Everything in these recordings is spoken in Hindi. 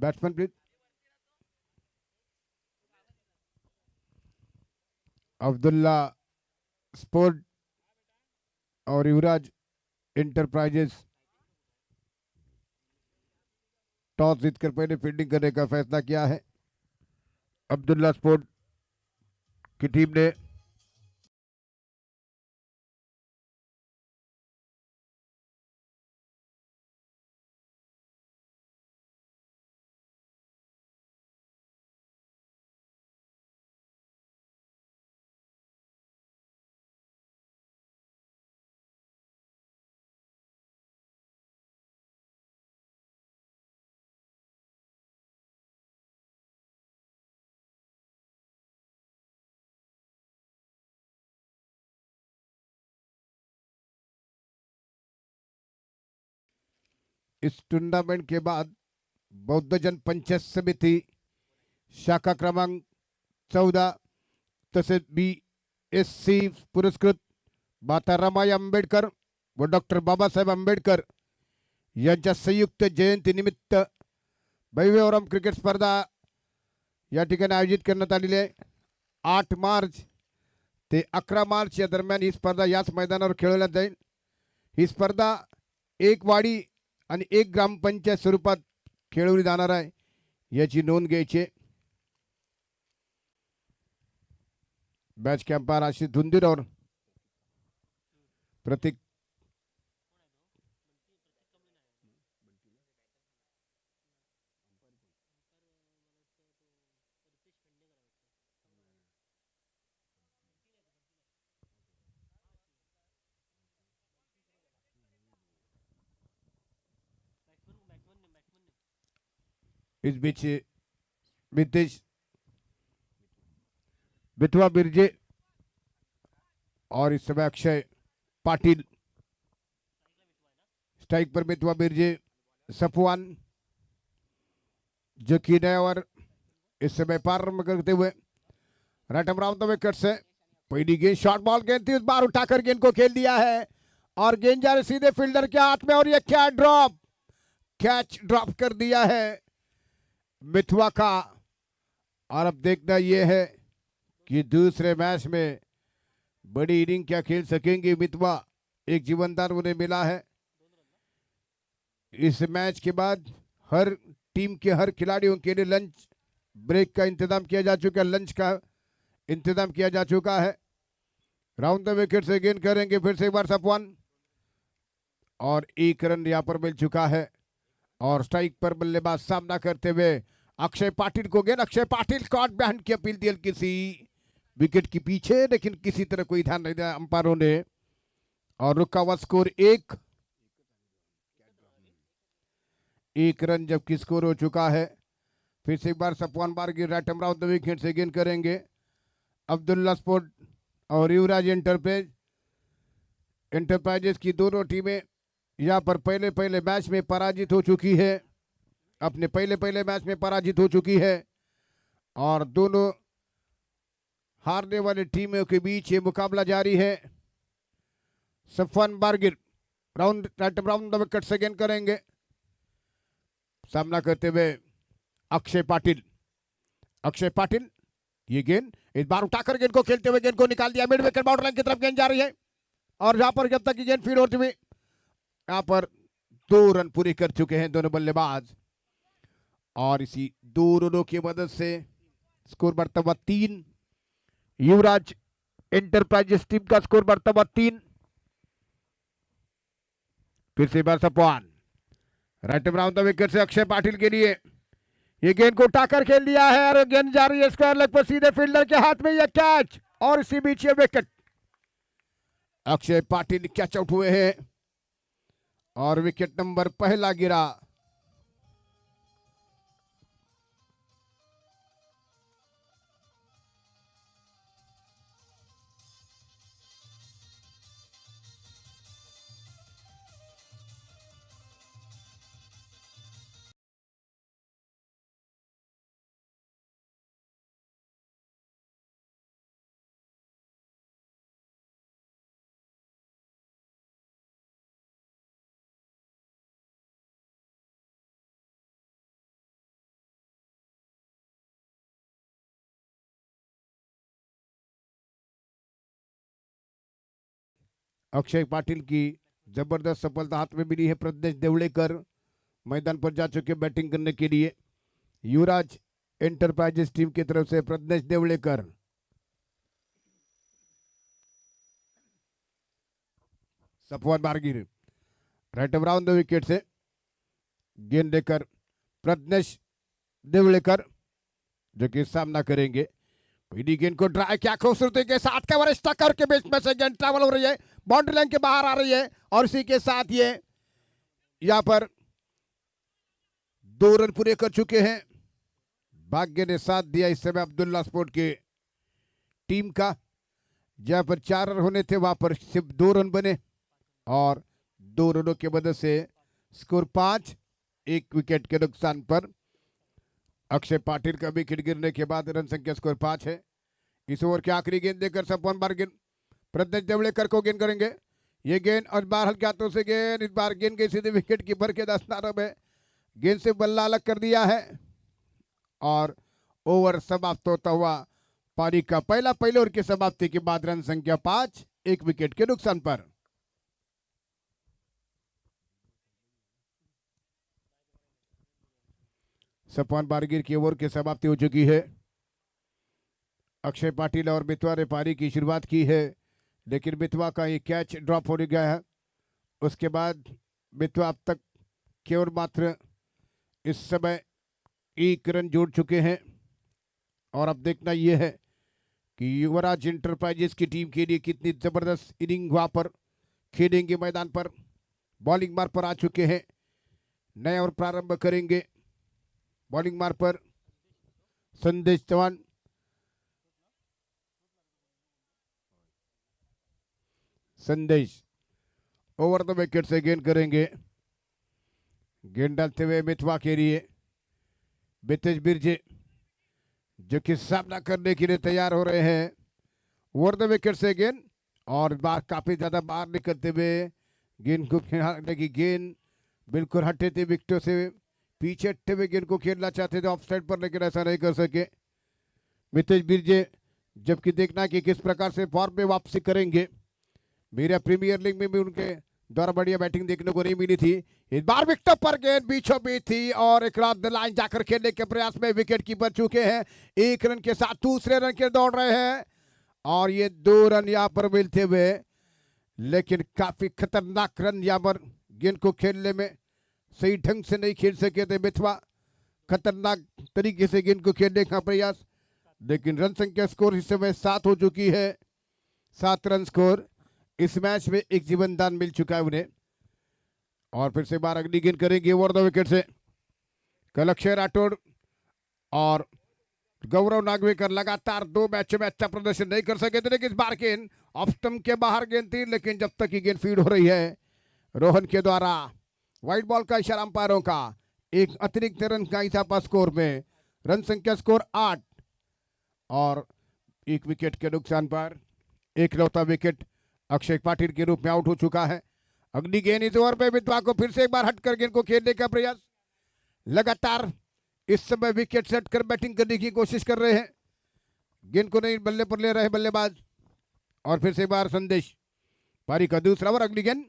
Batsman please. अब्दुल्ला स्पोर्ट और युवराज इंटरप्राइजेस टॉस जीतकर पहले फील्डिंग करने का फैसला किया है। अब्दुल्ला स्पोर्ट की टीम ने इस टूर्नामेंट के बाद बौद्धजन पंचायत समिति शाखा क्रमांक 14 तसेच BSc पुरस्कृत माता रमाई आंबेडकर व डॉक्टर बाबासाहेब आंबेडकर यांच्या संयुक्त जयंतीनिमित्त भव्यवरम क्रिकेट स्पर्धा या ठिकाणी आयोजित करण्यात आलेली आहे। 8 मार्च ते 11 मार्च या दरम्यान ही स्पर्धा याच मैदानावर खेळवण्यात जाईल। ही स्पर्धा एक वाडी आणि एक ग्रामपंचायत स्वरूपात खेळवली जाणार आहे, याची नोंद घ्यायची। मैच के अंपायर आशीष धुंधीर और प्रतीक इस बीच मितेश बिथवा बिरजे और इस समय अक्षय पाटिल स्ट्राइक पर बिथवा बिरजे सफवान जो की नया ओवर इस समय प्रारंभ करते हुए राइट अराउंड द विकेट से पहली गेंद शॉर्ट बॉल गेंद थी, उस बार उठाकर गेंद को खेल दिया है और गेंद जा रही सीधे फील्डर के हाथ में और ये क्या कैच ड्रॉप कर दिया है मिथुआ का। और अब देखना यह है कि दूसरे मैच में बड़ी इनिंग क्या खेल सकेंगे मिथुआ। एक जीवनदान उन्हें मिला है। इस मैच के बाद हर टीम के हर खिलाड़ियों के लिए लंच ब्रेक का इंतजाम किया जा चुका है, लंच का इंतजाम किया जा चुका है। राउंड द विकेट से गेंद करेंगे फिर से एक बार सफवान और एक रन यहां पर मिल चुका है और स्ट्राइक पर बल्लेबाज सामना करते हुए अक्षय पाटिल को गेंद। अक्षय पाटिल कॉट बैंड की अपील दी किसी विकेट के पीछे, लेकिन किसी तरह कोई ध्यान नहीं दिया अंपायरों ने और रुका हुआ स्कोर एक रन जबकि स्कोर हो चुका है। फिर से एक बार Safwan Bargi right around the wicket से गेंद करेंगे। अब्दुल्ला स्पोर्ट और युवराज इंटरप्राइजेस की दोनों टीमें यहाँ पर पहले मैच में पराजित हो चुकी है, अपने पहले मैच में पराजित हो चुकी है और दोनों हारने वाली टीमों के बीच ये मुकाबला जारी है। Safwan Bargir right around the wicket से गेंद करेंगे, सामना करते हुए अक्षय पाटिल ये गेंद इस बार उठाकर गेंद को खेलते हुए गेंद को निकाल दिया मिड विकेट बाउंड्री लाइन की तरफ गेंद जा रही है और यहां पर जब तक गेंद फील्ड होती हुई यहां पर 2 रन पूरे कर चुके हैं दोनों बल्लेबाज और इसी 2 रनों की मदद से स्कोर बढ़ता हुआ 3। युवराज इंटरप्राइजेस टीम का स्कोर बढ़ता हुआ 3। फिर से बार Safwan right around the wicket से अक्षय पाटिल के लिए ये गेंद को उठाकर खेल दिया है और गेंद जा रही है स्क्वायर लेग पर सीधे फील्डर के हाथ में यह कैच और इसी बीच ये wicket. Akshay Patil catch out हुए हैं और विकेट नंबर पहला गिरा। अक्षय पाटिल की जबरदस्त सफलता हाथ में मिली है। प्रज्ञेश देवड़ेकर मैदान पर जा चुके बैटिंग करने के लिए। युवराज एंटरप्राइजेस टीम की तरफ से Pragnesh Devdekar. Safwan Bargir right around the wicket से गेंद लेकर प्रज्ञेश देवड़ेकर जो कि सामना करेंगे। पीडी गेंद को ड्राई क्या खूबसूरती के साथ कवरेज टक्कर के बीच में से गेंद ट्रैवल हो रही है, बाउंड्री लाइन के बाहर आ रही है और इसी के साथ ये यहां पर 2 रन पूरे कर चुके हैं। भाग्य ने साथ दिया इस समय अब्दुल्ला स्पोर्ट की टीम का। जहां पर 4 रन होने थे वहां पर सिर्फ 2 रन बने और 2 रनों की वजह से स्कोर 5, 1 विकेट के नुकसान पर। अक्षय पाटिल का विकेट गिरने के बाद रन संख्या स्कोर 5 है। इस ओवर की आखिरी गेंद देकर सपवन बारगिन प्रज्ञेश देवड़ेकर को गेंद करेंगे। ये गेंद और बार हल्के हाथों से गेंद, इस बार गेंद गई सीधे विकेट कीपर के दस्ताने में, गेंद से बल्ला अलग कर दिया है और ओवर समाप्त होता हुआ पारी का पहले ओवर की समाप्ति के बाद रन संख्या 5, 1 विकेट के नुकसान पर। सपवान बारगिर की ओवर की समाप्ति हो चुकी है। अक्षय पाटिल और मितवा ने पारी की शुरुआत की है लेकिन मितवा का ये कैच ड्रॉप हो गया है। उसके बाद मितवा अब तक केवल मात्र इस समय 1 रन जोड़ चुके हैं और अब देखना यह है कि युवराज इंटरप्राइजेस की टीम के लिए कितनी जबरदस्त इनिंग वहां पर खेलेंगे। मैदान पर बॉलिंग मार्ग पर आ चुके हैं, नए ओवर प्रारंभ करेंगे। बॉलिंग मार्ग पर संदेश चौहान, संदेश ओवर द विकेट से गेंद करेंगे। गेंद डालते हुए मितवा के लिए बितेश बिरजे जो कि सामना करने के लिए तैयार हो रहे हैं। ओवर द विकेट से गेंद और बार काफी ज्यादा बाहर निकलते हुए गेंद को खेलने की गेंद बिल्कुल हटे थे विकेटों से पीछे हटते हुए गेंद को खेलना चाहते थे ऑफ साइड पर, लेकिन ऐसा नहीं कर सके बितेश बिरजे। जबकि देखना कि किस प्रकार से फॉर्म में वापसी करेंगे। मेरा प्रीमियर लीग में भी उनके द्वारा बढ़िया बैटिंग देखने को नहीं मिली थी। इस बार विकेट पर गेंद बीचों बीच थी और एक रात लाइन जाकर खेलने के प्रयास में विकेट कीपर चुके हैं। 1 रन के साथ दूसरे रन के दौड़ रहे हैं और ये 2 रन यहाँ पर मिलते हुए, लेकिन काफी खतरनाक रन यहाँ पर गेंद को खेलने में सही ढंग से नहीं खेल सके थे मितवा। खतरनाक तरीके से गेंद को खेलने का प्रयास, लेकिन रन संख्या स्कोर इस समय 7 हो चुकी है। 7 रन स्कोर। इस मैच में एक जीवन दान मिल चुका है उन्हें। और फिर से बार अगली गेंद करेंगे ओवर द विकेट से। कल अक्षय राठौड़ और गौरव नागवेकर लगातार 2 मैचों में अच्छा प्रदर्शन नहीं कर सके थे, लेकिन इस बार गेंद ऑफ स्टंप के बाहर गेंद थी, लेकिन जब तक की गेंद फीड हो रही है रोहन के द्वारा व्हाइट बॉल का इशारा अंपायरों का, एक अतिरिक्त रन का इजाफा स्कोर में। रन संख्या स्कोर 8 और 1 विकेट के नुकसान पर एकलौता विकेट अक्षय पाटिल के रूप में आउट हो चुका है। अगली गेंद इस ओवर पे मितवा को फिर से एक बार हटकर गेंद को खेलने का प्रयास। लगातार इस समय विकेट सेट कर बैटिंग करने की कोशिश कर रहे हैं। गेंद को नहीं बल्ले पर ले रहे बल्लेबाज और फिर से एक बार संदेश। पारी का दूसरा ओवर। अगली गेंद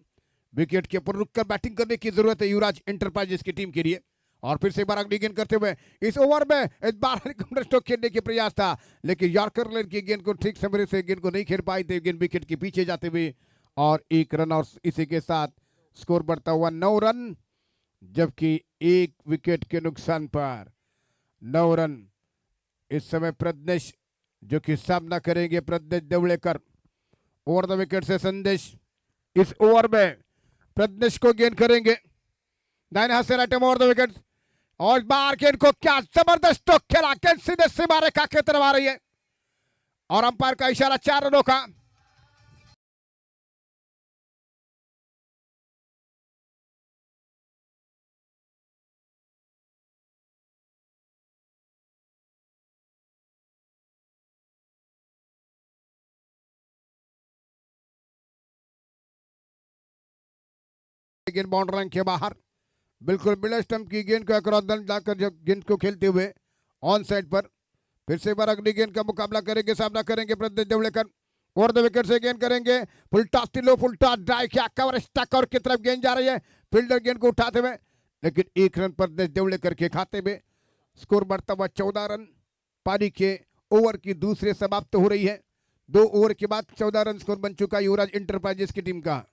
विकेट के ऊपर रुककर बैटिंग करने की जरूरत है युवराज एंटरप्राइजेस की टीम के लिए। और फिर से एक बार अगली गेंद करते हुए इस ओवर में इस बार स्ट्रोक खेलने के प्रयास था, लेकिन यॉर्कर लेन की गेंद को ठीक समय से गेंद को नहीं खेल पाई थे। गेंद विकेट के पीछे जाते हुए और 1 रन और इसी के साथ स्कोर बढ़ता हुआ 9 रन, जबकि 1 विकेट के नुकसान पर 9 रन। इस समय प्रज्ञेश जो कि सामना करेंगे Pragnesh Devdekar. Over the wicket से संदेश इस ओवर में प्रज्ञेश को गेंद करेंगे। 9 हाथ से राइट ओवर द विकेट और बार गेंद को क्या जबरदस्त स्ट्रोक खेला, गेंद सीधे सीमा रेखा की तरफ आ रही है और अंपायर का इशारा 4 रनों का। गेंद बाउंड्री लाइन के बाहर बिल्कुल मिडल स्टंप की गेंद को अक्रॉस जाकर जब गेंद को खेलते हुए ऑन साइड पर फिर से बार अगली गेंद का मुकाबला करेंगे, सामना करेंगे Pragnesh Devdekar. Over the wicket से गेंद करेंगे, फुल टॉस लो, फुल टॉस ड्राइव किया, कवर स्टक और की तरफ गेंद जा रही है, फील्डर गेंद को उठाते हुए, लेकिन एक रन पर देवलेकर के खाते में। स्कोर बढ़ता हुआ 14 रन। पारी के ओवर की दूसरी समाप्त हो रही है। 2 ओवर के बाद 14 रन स्कोर बन चुका युवराज इंटरप्राइजेस की टीम का।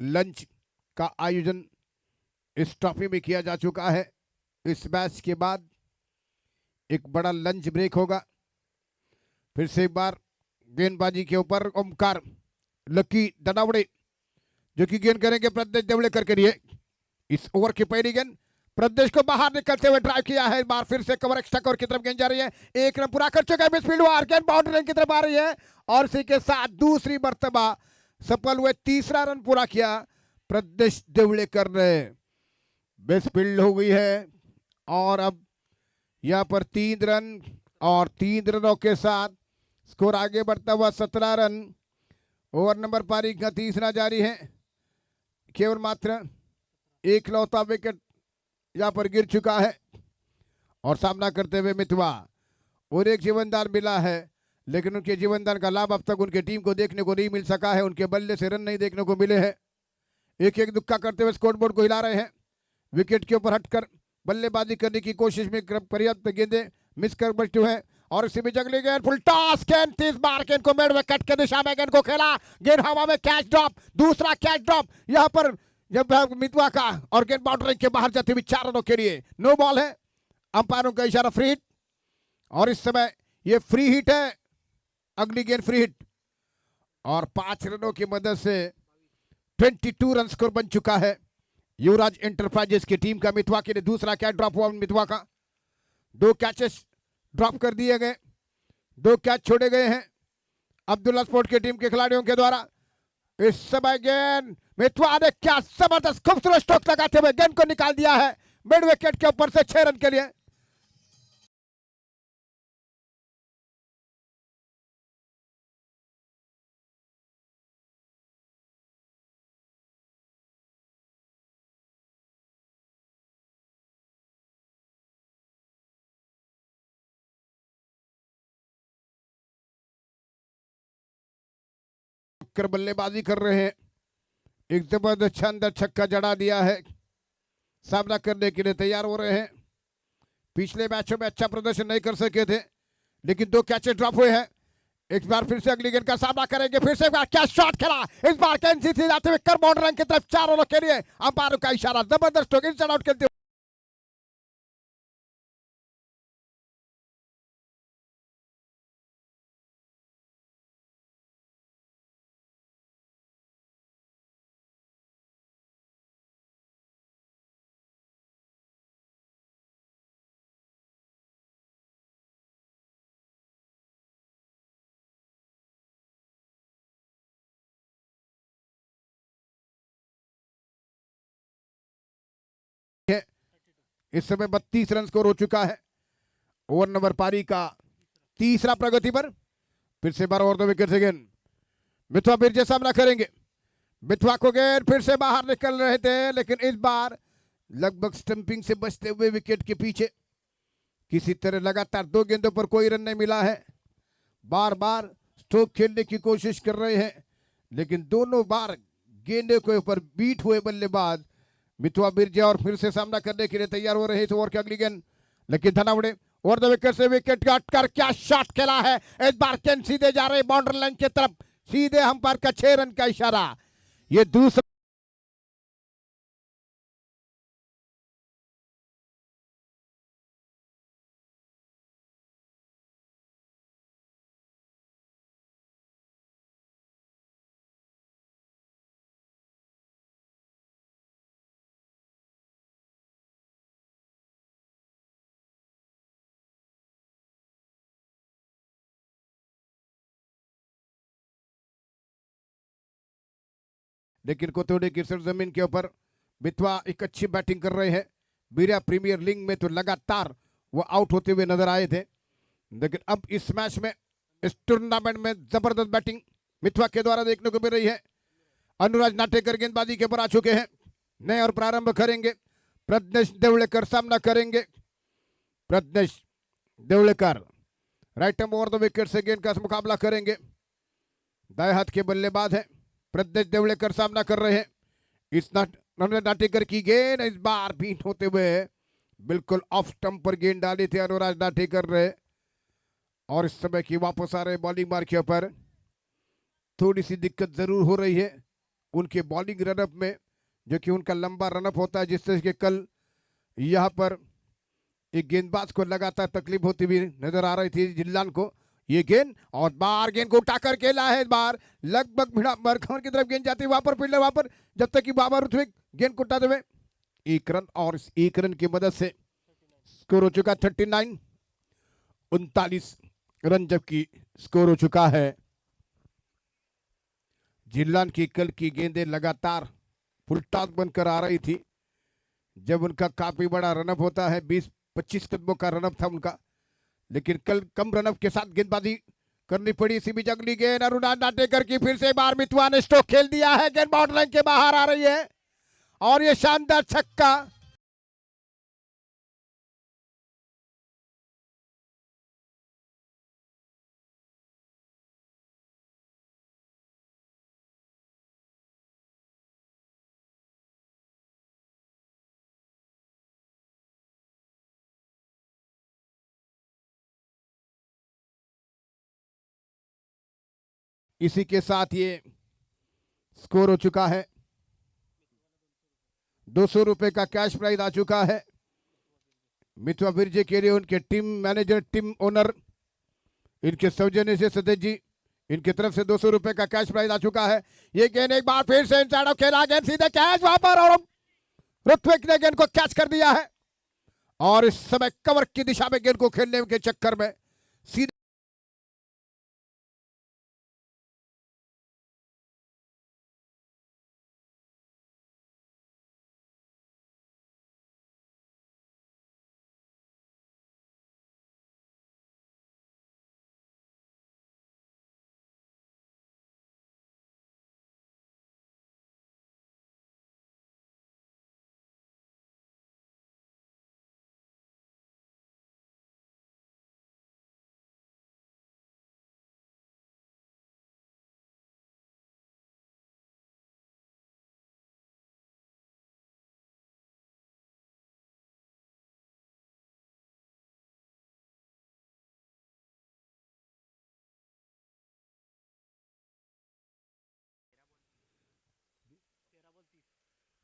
लंच का आयोजन इस ट्रॉफी में किया जा चुका है। इस मैच के बाद एक बड़ा लंच ब्रेक होगा। फिर से एक बार गेंदबाजी के ऊपर ओमकार लकी दनावड़े जो कि गेंद करेंगे प्रदेश देवलेकर के लिए। इस ओवर की पहली गेंद प्रदेश को बाहर निकलते हुए ड्राइव किया है, इस बार फिर से कवर एक्स्ट्रा कवर की तरफ गेंद जा रही है, एक रन पूरा कर चुका है मिसफील्ड वार, गेंद बाउंड्री लाइन की तरफ आ रही है और इसी के साथ दूसरी मर्तबा सफल हुए, तीसरा रन पूरा किया प्रदेश देवलेकर ने। मिसफील्ड हो गई है और अब यहां पर 3 रन और 3 रनों के साथ स्कोर आगे बढ़ता हुआ 17 रन। ओवर नंबर पारी का तीसरा जारी है। केवल मात्र एक लौता विकेट यहां पर गिर चुका है और सामना करते हुए मितवा और एक जीवनदान मिला है, लेकिन उनके जीवनदान का लाभ अब तक उनके टीम को देखने को नहीं मिल सका है। उनके बल्ले से रन नहीं देखने को मिले हैं। एक एक दुक्का करते हुए स्कोरबोर्ड को हिला रहे हैं। विकेट के ऊपर हटकर बल्लेबाजी करने की कोशिश में पर्याप्त गेंदें मिस कर बैठे हैं और इसी में जगली गेंद फुल टॉस, गेंद 30 बार गेंद को मिड विकेट के दिशा में गेंद को खेला, गेंद हवा में कैच ड्रॉप, दूसरा कैच ड्रॉप यहां पर जब मितवा का और गेंद बाउंड्री के बाहर जाते हुए 4 रनों के लिए नो बॉल है। अंपायरों का इशारा फ्री हिट और इस समय ये फ्री हिट है, अगली गेंद फ्री हिट और 5 रनों की मदद से 22 रन स्कोर बन चुका है युवराज एंटरप्राइजेस की टीम का। मितवा के लिए दूसरा कैच ड्रॉप हुआ, मितवा का 2 कैचेस ड्रॉप कर दिए गए, 2 कैच छोड़े गए हैं अब्दुल्ला स्पोर्ट की टीम के खिलाड़ियों के द्वारा। इस समय गेंद मितवा ने क्या जबरदस्त खूबसूरत स्ट्रोक लगाते हुए गेंद को निकाल दिया है मिड विकेट के ऊपर से 6 रन के लिए। कर बल्लेबाजी कर रहे हैं, एक जबरदस्त शानदार छक्का जड़ा दिया है, सामना करने के लिए तैयार हो रहे हैं। पिछले मैचों में अच्छा प्रदर्शन नहीं कर सके थे, लेकिन 2 कैचेस ड्रॉप हुए हैं। एक बार फिर से अगली गेंद का सामना करेंगे, फिर से एक बार क्या शॉट खेला, इस बार कैंसी से जाते हुए कर बाउंड्री लाइन की तरफ 4 रनों के लिए। अंपायरों का इशारा, जबरदस्त स्ट्रोक, इनसाइड आउट खेलते हैं। इस समय 32 रन स्कोर हो चुका है। ओवर नंबर पारी का तीसरा प्रगति पर फिर से बार ओवर 2 विकेट से गेंद मितवा फिर से सामना करेंगे। मितवा को गेंद फिर से बाहर निकल रहे थे, लेकिन इस बार लगभग स्टंपिंग से बचते हुए विकेट के पीछे किसी तरह लगातार 2 गेंदों पर कोई रन नहीं मिला है। बार बार स्ट्रोक खेलने की कोशिश कर रहे हैं, लेकिन दोनों बार गेंदे के ऊपर बीट हुए बल्लेबाज मितवा बिरजा और फिर से सामना करने के लिए तैयार हो रहे हैं इस ओवर की अगली गेंद, लेकिन धनावड़े ओवर द विकेट से विकेट काट कर क्या शॉट खेला है, इस बार गेंद सीधे जा रहे बाउंड्री लाइन की तरफ, सीधे अंपायर का 6 रन का इशारा। ये दूसरा लेकिन कोतवाली की सरजमीन के ऊपर मितवा एक अच्छी बैटिंग कर रहे हैं। बीरा प्रीमियर लीग में तो लगातार वो आउट होते हुए नजर आए थे, लेकिन अब इस मैच में, इस टूर्नामेंट में जबरदस्त बैटिंग मितवा के द्वारा देखने को मिल रही है। अनुराज नाटेकर गेंदबाजी के ऊपर आ चुके हैं, नए और प्रारंभ करेंगे। प्रज्ञेश देवड़ेकर सामना करेंगे। Pragnesh Devdekar right hand over the wicket से गेंद का मुकाबला करेंगे। दाएं हाथ के बल्लेबाज है प्रज्ञेश देवड़ेकर, सामना कर रहे हैं। इस नाटेकर की गेंद इस बार बीट होते हुए बिल्कुल ऑफ स्टंप पर गेंद डाली थी अनुराज नाटेकर ने, और इस समय की वापस आ रहे बॉलिंग मार के ऊपर थोड़ी सी दिक्कत जरूर हो रही है उनके बॉलिंग रनअप में, जो कि उनका लंबा रनअप होता है, जिससे कि कल यहाँ पर एक गेंदबाज को लगातार तकलीफ होती हुई नजर आ रही थी जिल्लान को। ये गेंद और बार गेंद को उठाकर खेला है, इस बार लगभग भिड़ा मरखमर की तरफ गेंद जाती है, वहां पर फील्डर वहां पर, जब तक कि बाबा ऋत्विक गेंद को उठाते हुए एक रन, और इस एक रन की मदद से स्कोर हो चुका 39, 39 रन जबकि स्कोर हो चुका है। जिल्लान की कल की गेंदें लगातार फुल टॉस बनकर आ रही थी, जब उनका काफी बड़ा रनअप होता है, 20-25 कदमों का रनअप था उनका, लेकिन कल कम रनअप के साथ गेंदबाजी करनी पड़ी। इसी बीच अगली गेंद अनुराग नाटेकर की, फिर से बार मितवा ने स्ट्रोक खेल दिया है, गेंद बाउंड्री लाइन के बाहर आ रही है, और ये शानदार छक्का। इसी के साथ ये स्कोर हो चुका है, 200 रुपए का कैश प्राइज आ चुका है मितवा बिरजे के लिए। उनके टीम मैनेजर, टीम ओनर, इनके सौजन्य से सतेज जी, इनकी तरफ से 200 रुपए का कैश प्राइज आ चुका है। ये गेंद एक बार फिर से इनसाइड ऑफ खेला, गेंद सीधे कैच वहां पर, और ऋत्विक ने गेंद को कैच कर दिया है, और इस समय कवर की दिशा में गेंद को खेलने के चक्कर में सीधे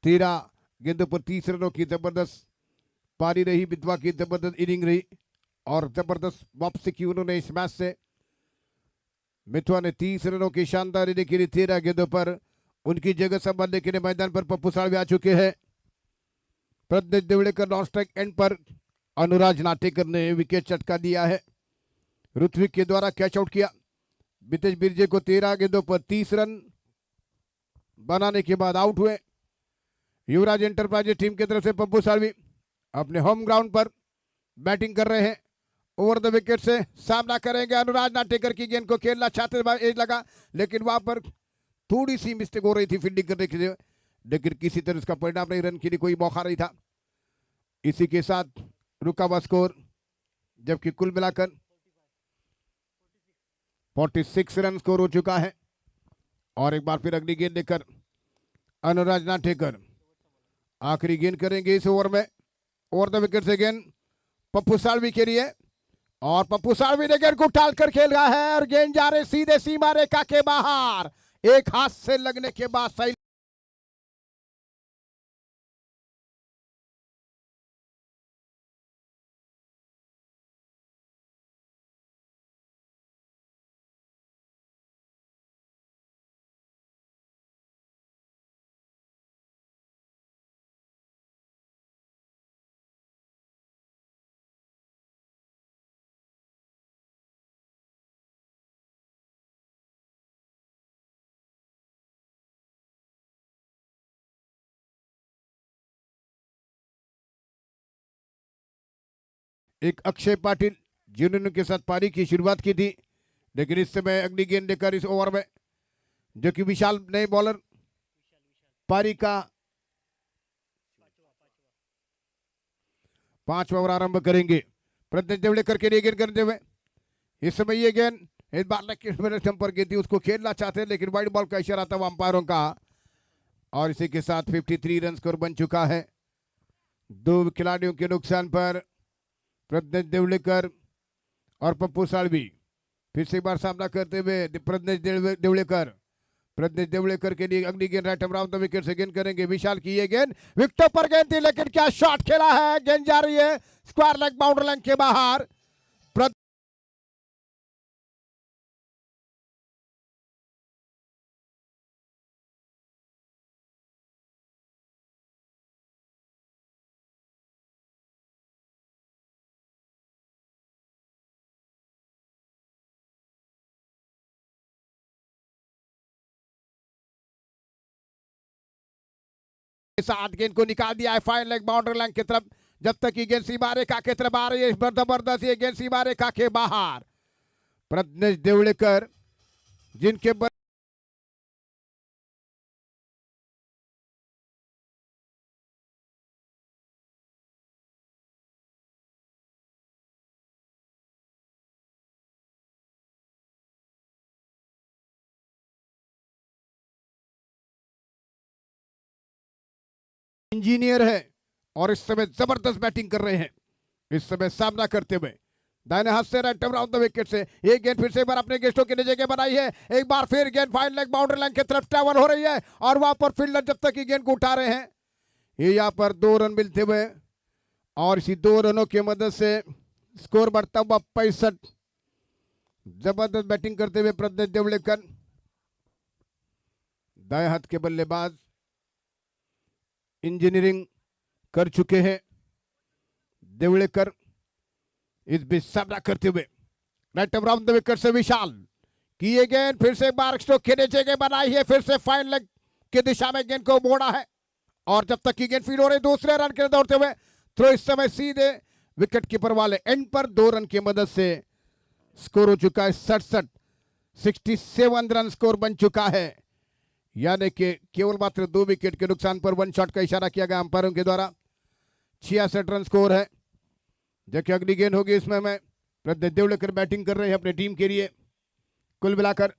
तेरह गेंदों पर 30 रनों की जबरदस्त पारी रही, मितवा की जबरदस्त इनिंग रही, और जबरदस्त वापसी की उन्होंने इस मैच से। मितवा ने 30 रनों की शानदार इनिंग खेली 13 गेंदों पर। उनकी जगह संभालने के लिए मैदान पर पप्पू साळवे आ चुके हैं। Pragnesh Devdekar non strike and पर, अनुराज नाटेकर ने विकेट चटका दिया है, ऋत्विक के द्वारा कैच आउट किया। बितेश बिरजे को 13 गेंदों पर 30 रन बनाने के बाद आउट हुए। युवराज एंटरप्राइजेज टीम की तरफ से पप्पू साळवी अपने होम ग्राउंड पर बैटिंग कर रहे हैं। ओवर द विकेट से सामना करेंगे, अनुराज नाटेकर की गेंद को खेलना चाहते एज लगा, लेकिन वहां पर थोड़ी सी मिस्टेक हो रही थी फील्डिंग करने के लिए, लेकिन किसी तरह इसका परिणाम नहीं, रन के लिए कोई मौका नहीं था। इसी के साथ रुका हुआ स्कोर, जबकि कुल मिलाकर 46 रन स्कोर हो चुका है। और एक बार फिर अगली गेंद लेकर अनुराज नाटेकर आखिरी गेंद करेंगे इस ओवर में। ओवर द विकेट से गेंद पप्पू साळवी के लिए, और पप्पू साळवी ने गेंद को टाल कर खेल रहा है, और गेंद जा रहे सीधे सीमा रेखा के बाहर, एक हाथ से लगने के बाद सही एक अक्षय पाटिल जिन्होंने उनके साथ पारी की शुरुआत की थी, लेकिन इस समय अगली गेंद लेकर इस ओवर में जो कि विशाल नए बॉलर पारी का 5वां ओवर आरंभ करेंगे। प्रज्ञेश देवड़ेकर के लिए गेंद करते हुए इस समय ये गेंद इस बार पर गेंद थी, उसको खेलना चाहते हैं लेकिन वाइड बॉल का इशारा था अंपायरों का, और इसी के साथ 53 रन स्कोर बन चुका है। दो खिलाड़ियों के नुकसान पर प्रज्ञेश देवड़ेकर और पप्पू साळवी फिर से एक बार सामना करते हुए प्रज्ञेश देवड़ेकर के लिए अगली गेंद राइट अराउंड द विकेट से गेंद करेंगे। विशाल की ये गेंद विकेटों पर गेंद थी, लेकिन क्या शॉट खेला है, गेंद जा रही है स्क्वायर लेग बाउंड्री लाइन के बाहर। साथ गेंद को निकाल दिया है फाइन लेग बाउंड्री लाइन की तरफ, जब तक ये गेंद सीमा रेखा की तरफ आ रही है जबरदस्त ये गेंद सीमा रेखा के बाहर। प्रज्ञेश देवड़ेकर जिनके इंजीनियर है और इस समय जबरदस्त बैटिंग कर रहे हैं। इस समय सामना करते हुए दाहिने हाथ से राइट अराउंड द विकेट से एक गेंद फिर से एक बार अपने गेस्टों के लिए जगह बनाई है, एक बार फिर गेंद फाइन लेग बाउंड्री लाइन की तरफ ट्रैवल हो रही है और वहां पर फील्डर जब तक ये गेंद को उठा रहे हैं, ये यहाँ पर 2 रन मिलते हुए और इसी 2 रनों की मदद से स्कोर बढ़ता हुआ 65। जबरदस्त बैटिंग करते हुए प्रज्ञेश देवड़ेकर, दाएं हाथ के बल्लेबाज इंजीनियरिंग कर चुके हैं देवड़ेकर। इस बीच सामना करते हुए राइट अराउंड द विकेट से विशाल की ये गेंद फिर से बार स्ट्रोक के नीचे के बनाई है, फिर से फाइन लेग की दिशा में गेंद को मोड़ा है और जब तक की गेंद फील्ड हो रही दूसरे रन के दौड़ते हुए थ्रो इस समय सीधे विकेट कीपर वाले एंड पर 2 रन की मदद से स्कोर हो चुका है 67 रन स्कोर बन चुका है, यानी कि केवल मात्र 2 विकेट के नुकसान पर 1 शॉट का इशारा किया गया अंपायरों के द्वारा। 66 रन स्कोर है। देखिए अगली गेंद होगी, इसमें मैं प्रज्ञेश देवड़ेकर बैटिंग कर रहे हैं अपनी टीम के लिए। कुल मिलाकर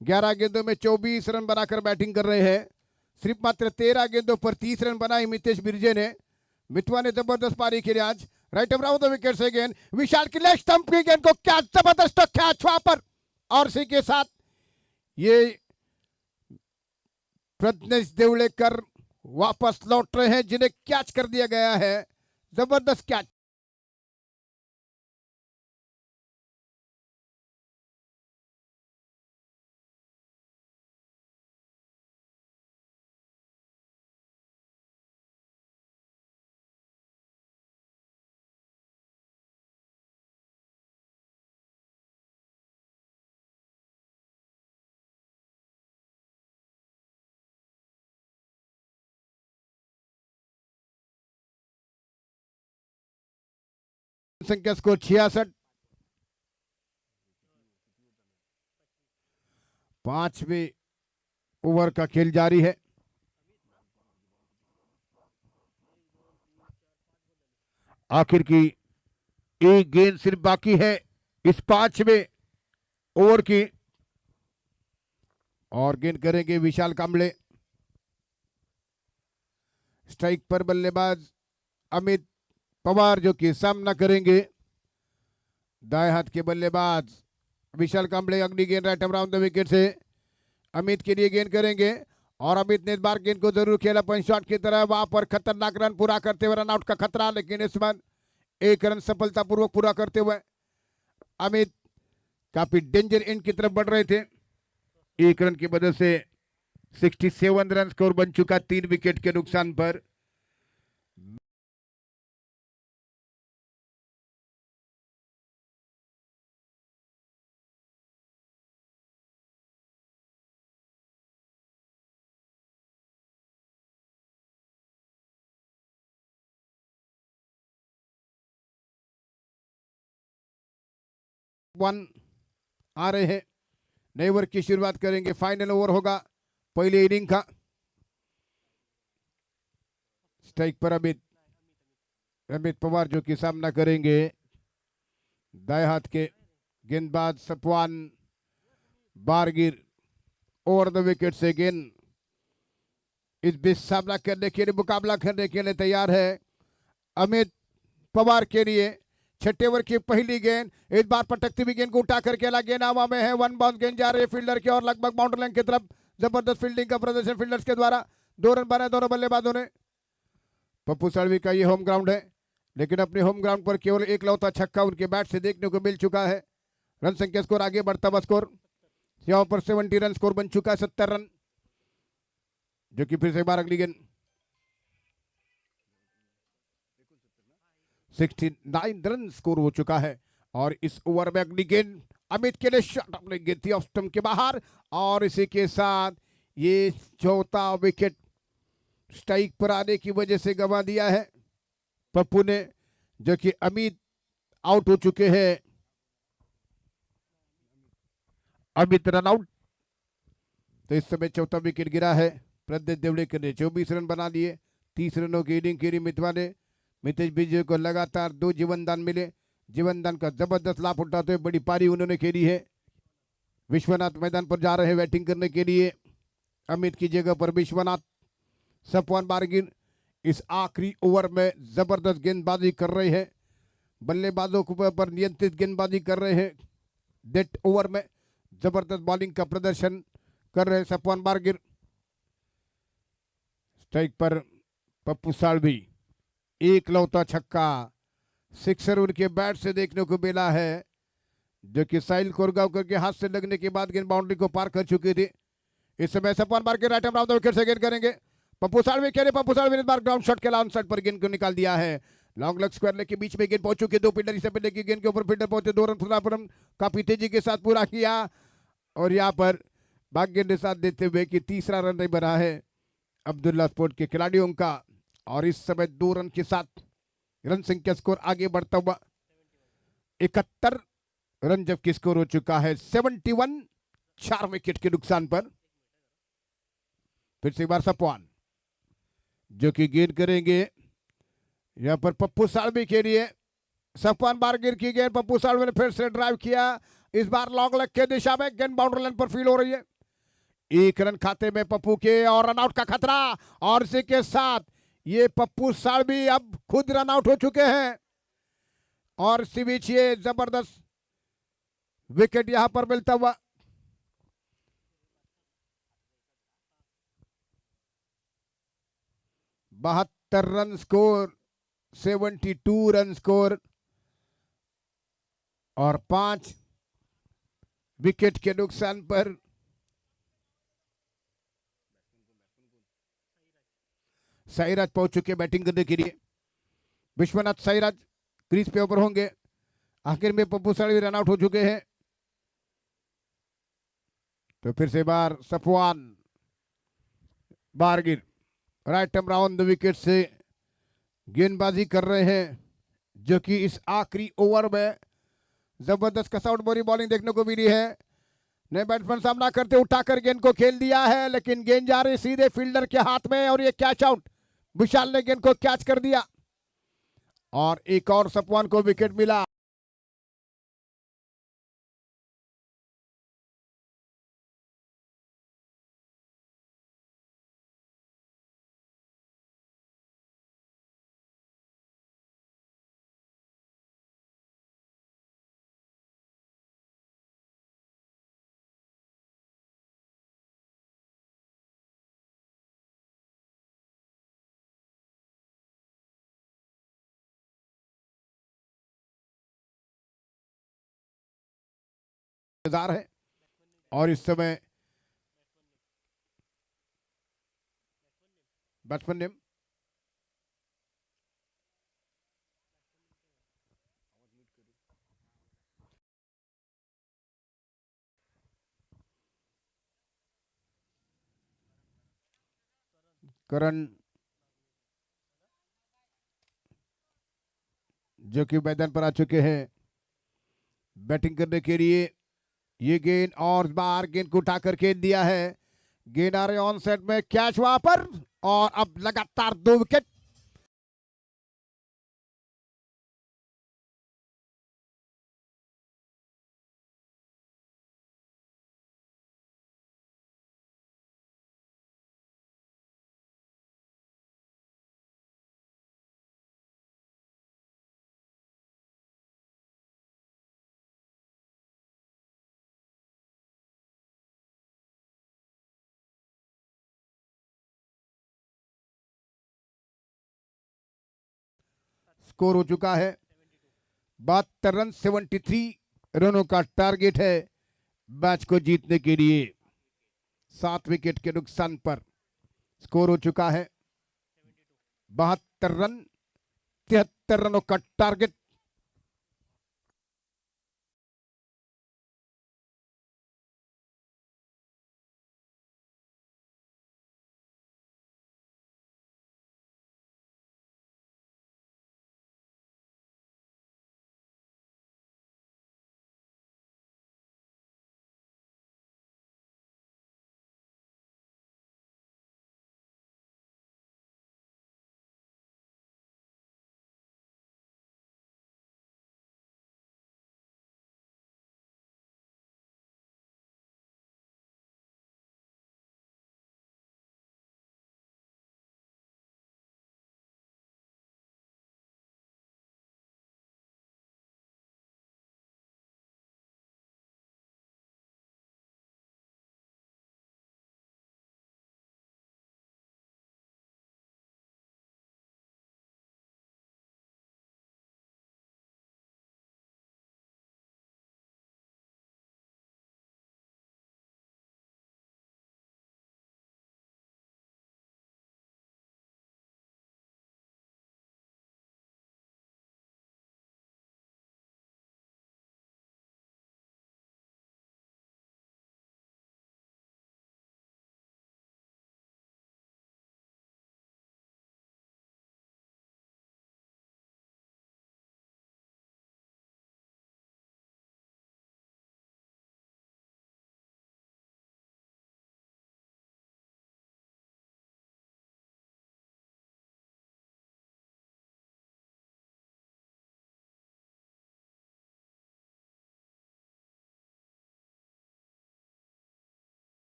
11 गेंदों में 24 रन बनाकर बैटिंग कर रहे हैं। सिर्फ मात्र 13 गेंदों पर 30 रन बनाई मितेश बिरजे ने। मितवा ने जबरदस्त पारी खेली आज। राइट अराउंड द विकेट से गेंद विशाल की लेग स्टंप की गेंद को क्या जबरदस्त कैच वहां पर, और इसी के साथ ये प्रज्ञेश देवड़ेकर वापस लौट रहे हैं जिन्हें कैच कर दिया गया है, जबरदस्त कैच। संख्या स्कोर 66। 5वें ओवर का खेल जारी है। आखिर की एक गेंद सिर्फ बाकी है इस 5वें ओवर की, और गेंद करेंगे विशाल कांबळे। स्ट्राइक पर बल्लेबाज अमित पवार जो कि सामना करेंगे दाएं हाथ के बल्लेबाज विशाल कांबळे। अगली गेंद राइट अराउंड द विकेट से अमित के लिए गेंद करेंगे और अमित ने इस बार गेंद को जरूर खेला पंच शॉट की तरह, वहां पर खतरनाक रन पूरा करते हुए रन आउट का खतरा, लेकिन इस बार 1 रन सफलतापूर्वक पूरा करते हुए अमित काफी डेंजर एंड की तरफ बढ़ रहे थे। 1 रन की मदद से 67 रन स्कोर बन चुका 3 विकेट के नुकसान पर। सपवान आ रहे हैं। नए ओवर की शुरुआत करेंगे। फाइनल ओवर होगा पहले इनिंग का। स्ट्राइक पर अमित पवार जो कि सामना करेंगे दाएं हाथ के गेंदबाज सपवान बारगिर। ओवर द विकेट से गेंद इस बीच सामना करने के लिए, मुकाबला करने के लिए तैयार है अमित पवार के लिए। छठे ओवर की पहली गेंद, इस बार पटकती हुई गेंद को उठा करके अला गेंद हवा में है। वन बाउंस गेंद जा रही है फील्डर की और लगभग बाउंड्री लाइन की तरफ। जबरदस्त फील्डिंग का प्रदर्शन फील्डर्स के द्वारा। 2 रन बनाए दोनों बल्लेबाजों ने। पप्पू साळवी का ये होम ग्राउंड है, लेकिन अपने होम ग्राउंड पर केवल एक लौता छक्का उनके बैट से देखने को मिल चुका है। रन संख्या स्कोर आगे बढ़ता हुआ स्कोर यहाँ पर 70 रन स्कोर बन चुका है। 70 रन, जो कि फिर से एक बार अगली गेंद 69 रन स्कोर हो चुका है। और इस ओवर में अगली गेंद अमित के लिए शॉट अपने गेंद थी ऑफ स्टंप के बाहर। और इसी के साथ ये चौथा विकेट स्ट्राइक पर आने की वजह से गंवा दिया है पप्पू ने, जो कि अमित आउट हो चुके हैं। Amit run out. तो इस समय चौथा विकेट गिरा है। प्रद्युत देवड़ेकर ने 24 रन बना लिए। 30 रनों की इनिंग खेली मितवा ने। मितेश विजय को लगातार 2 जीवनदान मिले। जीवनदान का जबरदस्त लाभ उठाते हुए बड़ी पारी उन्होंने खेली है। विश्वनाथ मैदान पर जा रहे हैं बैटिंग करने के लिए। अमित की जगह पर विश्वनाथ। सपवान बारगिर इस आखिरी ओवर में जबरदस्त गेंदबाजी कर रहे हैं। बल्लेबाजों के पर नियंत्रित गेंदबाजी कर रहे हैं। डेथ ओवर में जबरदस्त बॉलिंग का प्रदर्शन कर रहे हैं सपवान बारगिर। स्ट्राइक पर पप्पू साळवी। एक लौता छक्का सिक्सर उनके बैट से देखने को मिला है, जो कि साहिल कोरगांवकर के हाथ से लगने के बाद गेंद बाउंड्री को पार कर चुकी थी। इस समय सपवान बारगिर राइट हैंड विकेट से गेंद करेंगे। पप्पू साळवी खेले। पप्पू साळवी ने इस बार ग्राउंड शॉट के लॉन्ग शॉट पर गेंद को निकाल दिया है। लॉन्ग लेग स्क्वायर लेग के बीच में गेंद पहुंच चुकी है। 2 फील्डर इससे पहले की गेंद के ऊपर फील्डर पहुंचे। 2 रन काफी तेजी के साथ पूरा किया। और यहाँ पर भाग्य ने साथ देते हुए कि तीसरा रन नहीं बना है अब्दुल्ला स्पोर्ट के खिलाड़ियों का। और इस समय 2 रन के साथ रन संख्या स्कोर आगे बढ़ता हुआ 71 रन जबकि स्कोर हो चुका है 71। 4 विकेट के नुकसान पर फिर से एक बार सपवान जो कि गेंद करेंगे यहां पर पप्पू साळवी के लिए। सपवान बारगिर की गेंद पप्पू साळवी ने फिर से ड्राइव किया। इस बार लॉन्ग लेग के दिशा में गेंद बाउंड्री लाइन पर फील हो रही है। 1 रन खाते में पप्पू के और रन आउट का खतरा। और इसी के साथ ये पप्पू साळवी अब खुद रन आउट हो चुके हैं। और इसी बीच ये जबरदस्त विकेट यहां पर मिलता हुआ 72 रन स्कोर, 72 रन स्कोर और 5 विकेट के नुकसान पर साईराज पहुंच चुके बैटिंग करने के लिए। विश्वनाथ साईराज क्रीज पे ऊपर होंगे। आखिर में पप्पू साळवी रन आउट हो चुके हैं। तो फिर से बार Safwan Bargir right arm round the wicket से गेंदबाजी कर रहे हैं, जो कि इस आखिरी ओवर में जबरदस्त कसआउट बोरी बॉलिंग देखने को मिली है। नए बैट्समैन सामना करते उठाकर गेंद को खेल दिया है, लेकिन गेंद जा रही सीधे फील्डर के हाथ में और ये कैच आउट। विशाल ने गेंद को कैच कर दिया और एक और सपवान को विकेट मिला। है और इस समय बैट्समैन नेम करण, जो कि मैदान पर आ चुके हैं। बैटिंग करने के लिए ये गेंद और बार गेंद को उठा कर खेल दिया है। गेंद आ रहे ऑन सेट में, कैच वहां पर और अब लगातार 2 विकेट। स्कोर हो चुका है 72 रन, 73 रनों का टारगेट है मैच को जीतने के लिए। 7 विकेट के नुकसान पर स्कोर हो चुका है 72 रन, 73 रनों का टारगेट।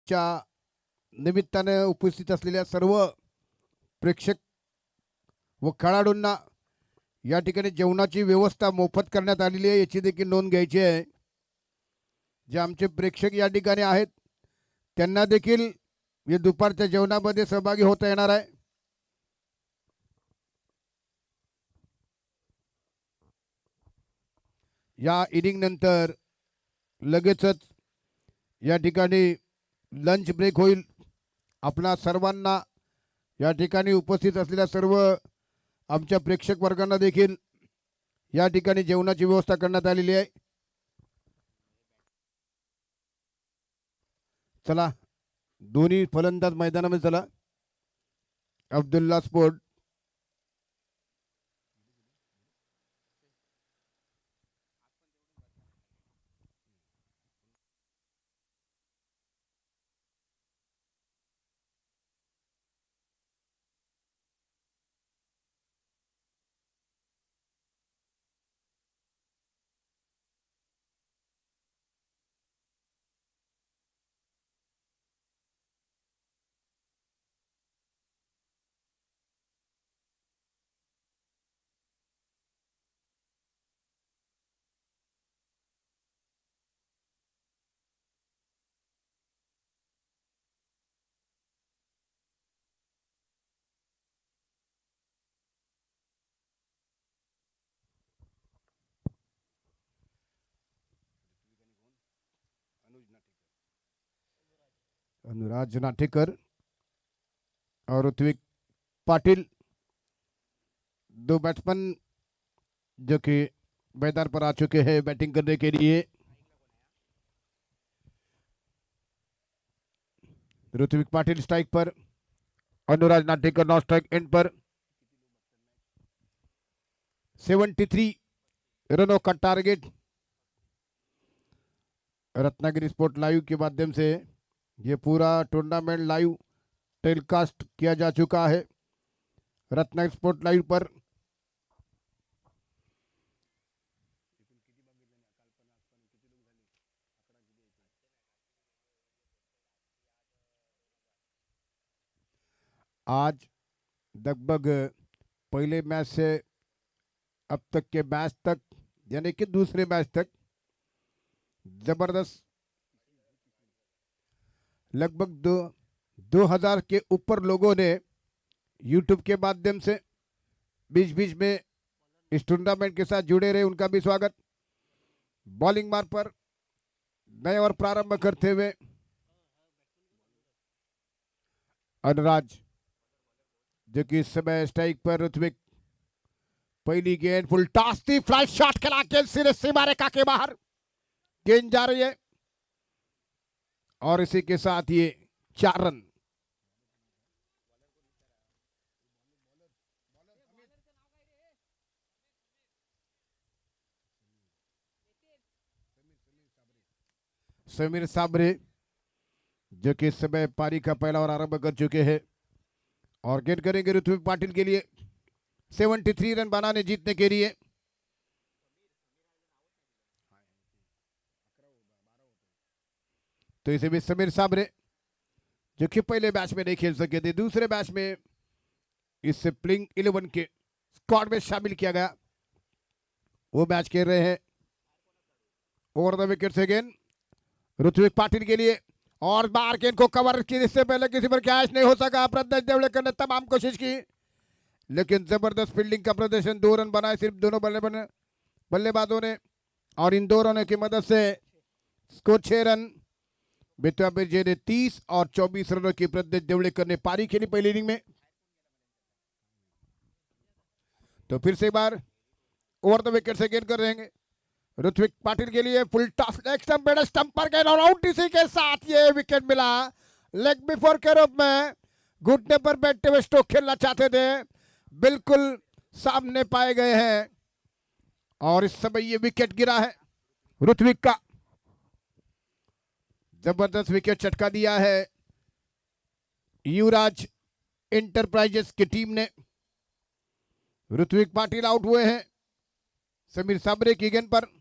च्या निमित्ताने उपस्थित असलेल्या सर्व प्रेक्षक व खेळाडूंना या ठिकाणी जेवणाची व्यवस्था मोफत करण्यात आलेली आहे, याची देखील नोंद घ्यायची आहे। जे आमचे प्रेक्षक या ठिकाणी आहेत त्यांना देखील या दुपारच्या जेवणामध्ये सहभागी होता येणार आहे। या इनिंग नंतर लगेचच या ठिकाणी लंच ब्रेक होईल। आपणा सर्वांना या ठिकाणी उपस्थित असलेल्या सर्व आमच्या प्रेक्षक वर्गांना देखील या ठिकाणी जेवणाची व्यवस्था करण्यात आलेली आहे। चला दोन्ही फलंदाज मैदानामध्ये चला। अब्दुल्ला स्पोर्ट अनुराज नाटेकर और ऋत्विक पाटिल, दो बैट्समैन जो कि मैदान पर आ चुके हैं बैटिंग करने के लिए। ऋत्विक पाटिल स्ट्राइक पर, Anuraj Natekar non strike and पर। 73 रनों का टारगेट। रत्नागिरी स्पोर्ट लाइव के माध्यम से ये पूरा टूर्नामेंट लाइव टेलीकास्ट किया जा चुका है रत्नागिरी स्पोर्ट लाइव पर। आज लगभग पहले मैच से अब तक के मैच तक, यानी कि दूसरे मैच तक जबरदस्त लगभग 2000 के ऊपर लोगों ने यूट्यूब के माध्यम से बीच बीच में इस टूर्नामेंट के साथ जुड़े रहे, उनका भी स्वागत। बॉलिंग मार्ग पर नए ओवर प्रारंभ करते हुए अनुराज, जो कि इस समय स्ट्राइक पर। ऋत्विक, पहली गेंद फुल टॉस थी, फ्लाइट शॉट खेला, गेंद सिरे सीमा रेखा के बाहर गेंद जा रही है और इसी के साथ ये 4 रन। समीर साबरे, जो कि इस समय पारी का पहला ओवर आरंभ कर चुके हैं और गेंद करेंगे ऋत्विक पाटिल के लिए 73 रन बनाने जीतने के लिए। तो इसे भी समीर साबरे, जो कि पहले मैच में नहीं खेल सके थे, दूसरे मैच में इस प्लेइंग 11 के स्क्वाड में शामिल किया गया, वो मैच खेल रहे हैं। ओवर द विकेट से गेंद ऋत्विक पाटिल के लिए और बाहर गेंद को कवर की, इससे पहले किसी पर कैच नहीं हो सका। प्रज्ञेश देवड़ेकर ने तमाम कोशिश की लेकिन जबरदस्त फील्डिंग का प्रदर्शन, 2 रन बनाए सिर्फ दोनों बल्लेबाजों ने और इन 2 रनों की मदद से स्कोर 6 रन। बेतवा बिरजे ने 30 और 24 रनों की प्रज्ञेश देवड़ेकर ने पारी खेली पहली इनिंग में। तो फिर से एक बार ओवर द विकेट से गेंद कर रहेंगे ऋत्विक पाटिल के लिए, full toss leg stump, bed stump पर गेंद और आउट। इसी के साथ ये विकेट मिला। लेग बिफोर के रूप में घुटने पर बैठते हुए स्ट्रोक खेलना चाहते थे, बिल्कुल सामने पाए गए हैं और इस समय ये विकेट गिरा है ऋत्विक का। जबरदस्त विकेट चटका दिया है युवराज इंटरप्राइजेस की टीम ने। ऋत्विक पाटिल आउट हुए हैं समीर साबरे की गेंद पर।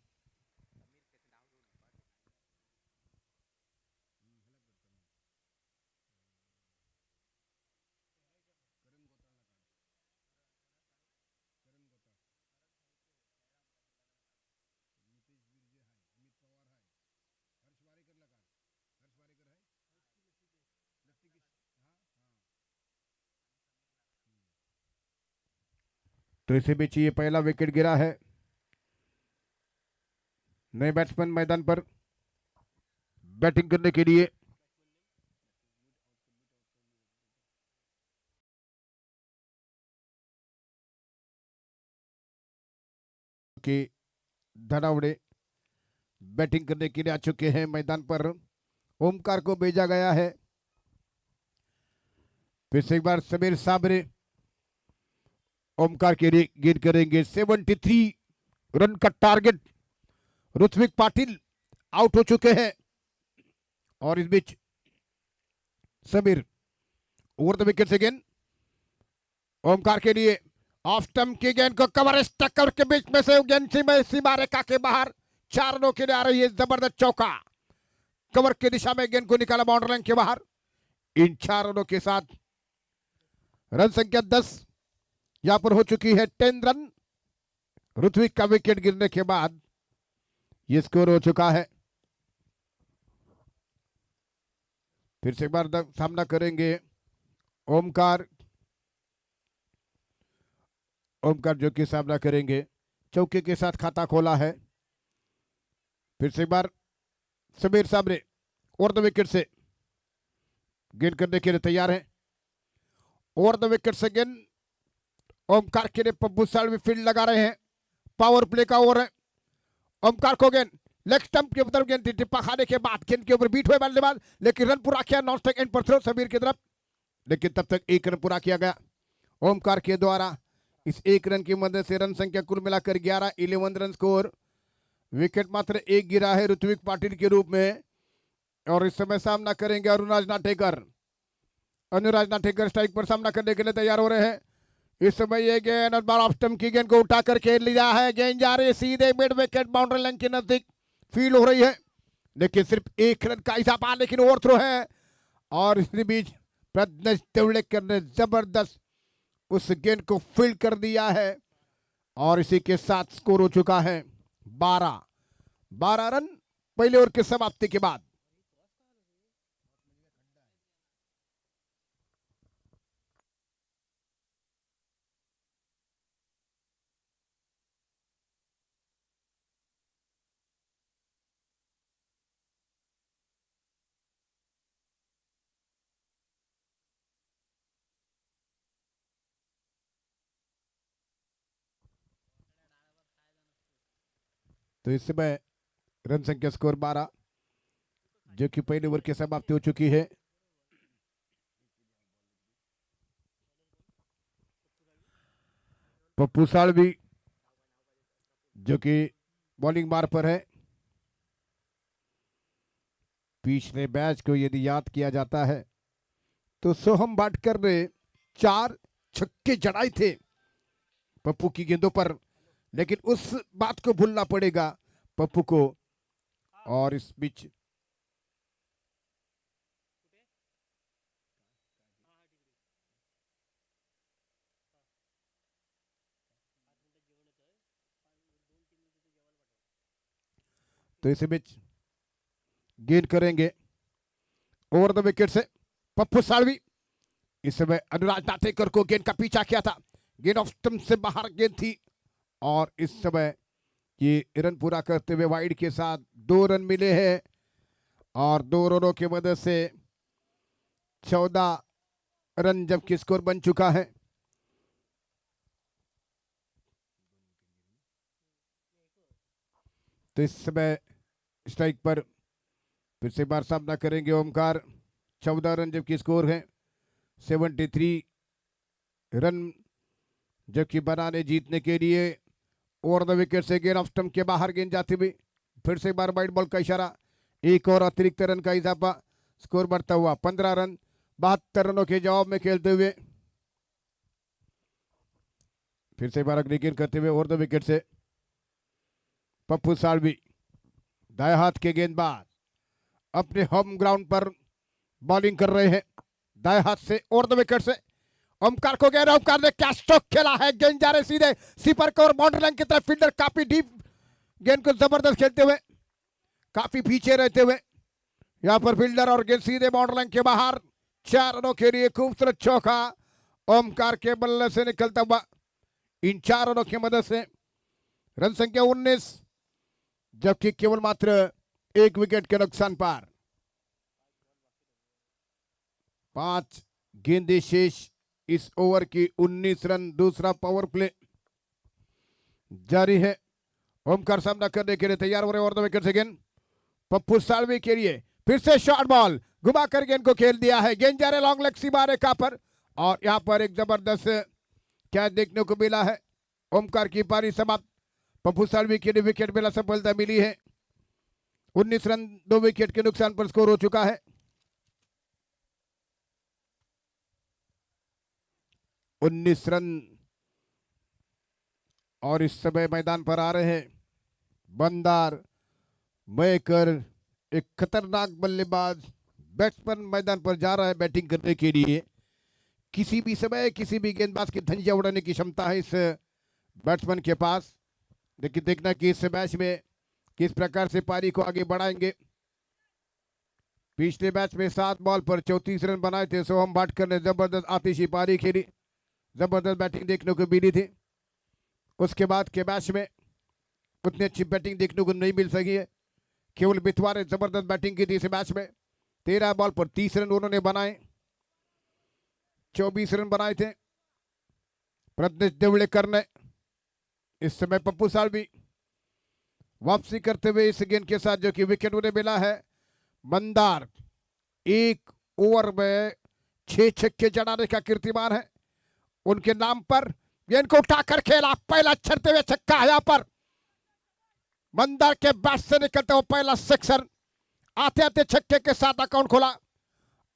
तो इसी बीच ये पहला विकेट गिरा है। नए बैट्समैन मैदान पर बैटिंग करने के लिए। कि धनावड़े बैटिंग करने के लिए आ चुके हैं मैदान पर। ओमकार को भेजा गया है। फिर से एक बार समीर साबरे ओमकार के लिए गेंद करेंगे। 73 रन का टारगेट। ऋत्विक पाटिल आउट हो चुके हैं और इस बीच समीर ओवर द विकेट से गेंद ओमकार के लिए, ऑफ स्टंप की गेंद को कवर स्टक्कर के बीच में से गेंद सीमा रेखा के बाहर 4 रनों के लिए आ रही है। जबरदस्त चौका, कवर की दिशा में गेंद को निकाला बाउंड्री लाइन के बाहर। इन 4 रनों के साथ रन संख्या 10 यहां पर हो चुकी है 10 रन। ऋत्विक का विकेट गिरने के बाद ये स्कोर हो चुका है। फिर से एक बार सामना करेंगे ओमकार जो कि सामना करेंगे, चौके के साथ खाता खोला है। फिर से एक बार समीर साबरे ओवर द विकेट से गेंद करने के लिए तैयार है। ओवर द विकेट से गेंद ओमकार के लिए पप्पू सालवी फील्ड लगा रहे हैं। पावर प्ले का ओवर है। ओमकार को गेंद लेग स्टंप के तरफ गेंद टिप्पा खाने के बाद गेंद के ऊपर बीट हुए बल्लेबाज, लेकिन रन पूरा किया नॉन स्ट्राइक एंड पर थ्रो समीर की तरफ, लेकिन तब तक एक रन पूरा किया गया ओमकार के द्वारा। इस एक रन की मदद से रन संख्या कुल मिलाकर 11 रन स्कोर। विकेट मात्र एक गिरा है ऋत्विक पाटिल के रूप में, और इस समय सामना करेंगे अनुराज नाटेकर। अनुराज नाटेकर स्ट्राइक पर सामना करने के लिए तैयार हो रहे हैं। इस समय ये गेंद ऑफ स्टंप की गेंद को उठाकर खेल लिया है। गेंद जा रही है सीधे मिड विकेट बाउंड्री लाइन के नजदीक फील्ड हो रही है, लेकिन सिर्फ एक रन का इजाफा, लेकिन ओवर थ्रो है। और इसी बीच प्रज्ञेश तेवड़ेकर ने जबरदस्त उस गेंद को फील्ड कर दिया है, और इसी के साथ स्कोर हो चुका है 12 रन पहले ओवर की समाप्ति के बाद। तो इस समय रन संख्या स्कोर 12, जो कि पहले ओवर की समाप्ति हो चुकी है। पप्पू सालवी जो कि बॉलिंग मार पर है। पिछले मैच को यदि याद किया जाता है तो सोहम बाटकर ने 4 छक्के जड़ाए थे पप्पू की गेंदों पर, लेकिन उस बात को भूलना पड़ेगा पप्पू को। और इस बीच तो इस बीच गेंद करेंगे ओवर द विकेट से पप्पू सालवी। इस समय अनुराज नाटेकर को गेंद का पीछा किया था, गेंद ऑफ स्टंप से बाहर गेंद थी, और इस समय ये रन पूरा करते हुए वाइड के साथ 2 रन मिले हैं, और 2 रनों की मदद से 14 रन जबकि स्कोर बन चुका है। तो इस समय स्ट्राइक पर फिर से बार सामना करेंगे ओमकार। 14 रन जबकि स्कोर है 73 रन जबकि बनाने जीतने के लिए। ओवर द विकेट से गेंद ऑफ स्टंप के बाहर गेंद जाती हुई, फिर से बार वाइड बॉल का इशारा, एक और अतिरिक्त रन का इजाफा, स्कोर बढ़ता हुआ 15 रन 72 रनों के जवाब में खेलते हुए। फिर से बार अगली गेंद करते हुए ओवर द विकेट से पप्पू सालवी, दाएं हाथ के गेंदबाज अपने होम ग्राउंड पर बॉलिंग कर रहे हैं। दाएं हाथ से ओवर द विकेट से ओमकार को गेंद, ओमकार ने क्या स्ट्रोक खेला है, गेंद जा रहे सीधे सीपर को और बाउंड्री लाइन की तरफ। फील्डर काफी डीप गेंद को जबरदस्त खेलते हुए, काफी पीछे रहते हुए यहां पर फील्डर, और गेंद सीधे बाउंड्री लाइन के बाहर। 4 रनों के लिए खूबसूरत चौका ओमकार के बल्ले से निकलता हुआ। इन 4 रनों की मदद से रन संख्या 19, जबकि केवल मात्र 1 विकेट के नुकसान पर 5 गेंदें शेष। इस ओवर की 19 रन। दूसरा पावर प्ले जारी है। ओमकार सामना करने के लिए तैयार हो रहे। ओवर द विकेट से गेंद पप्पू सालवी के लिए, फिर से शॉर्ट बॉल घुमाकर गेंद को खेल दिया है। गेंद जा रहे लॉन्ग लेग सीमा रेखा पर, और यहां पर एक जबरदस्त कैच देखने को मिला है। ओमकार की पारी समाप्त। पप्पू सालवी के लिए विकेट मिला, सफलता मिली है। 19 रन 2 विकेट के नुकसान पर स्कोर हो चुका है 19 रन। और इस समय मैदान पर आ रहे हैं बंदार मयकर, एक खतरनाक बल्लेबाज बैट्समैन मैदान पर जा रहा है बैटिंग करने के लिए। किसी भी समय किसी भी गेंदबाज की धंजिया उड़ाने की क्षमता है इस बैट्समैन के पास। लेकिन देखना कि इस मैच में किस प्रकार से पारी को आगे बढ़ाएंगे। पिछले मैच में 7 बॉल पर 34 रन बनाए थे सोहम भाटकर ने। जबरदस्त आतिशी पारी खेली, जबरदस्त बैटिंग देखने को मिली थी। उसके बाद के मैच में उतनी अच्छी बैटिंग देखने को नहीं मिल सकी है। केवल बिथवा ने जबरदस्त बैटिंग की थी इस मैच में, 13 बॉल पर 30 रन उन्होंने बनाए, 24 रन बनाए थे प्रज्ञेश देवड़ेकर ने। इस समय पप्पू सालवी वापसी करते हुए इस गेंद के साथ, जो कि विकेट उन्हें मिला है। मंदार एक ओवर में 6 छक्के जड़ाने का कीर्तिमान है उनके नाम पर। गेंद को उठाकर खेला, पहला चढ़ते हुए छक्का है। यहां पर मंदार के बैट से निकलता हुआ पहला सिक्सर, आते आते छक्के के साथ अकाउंट खोला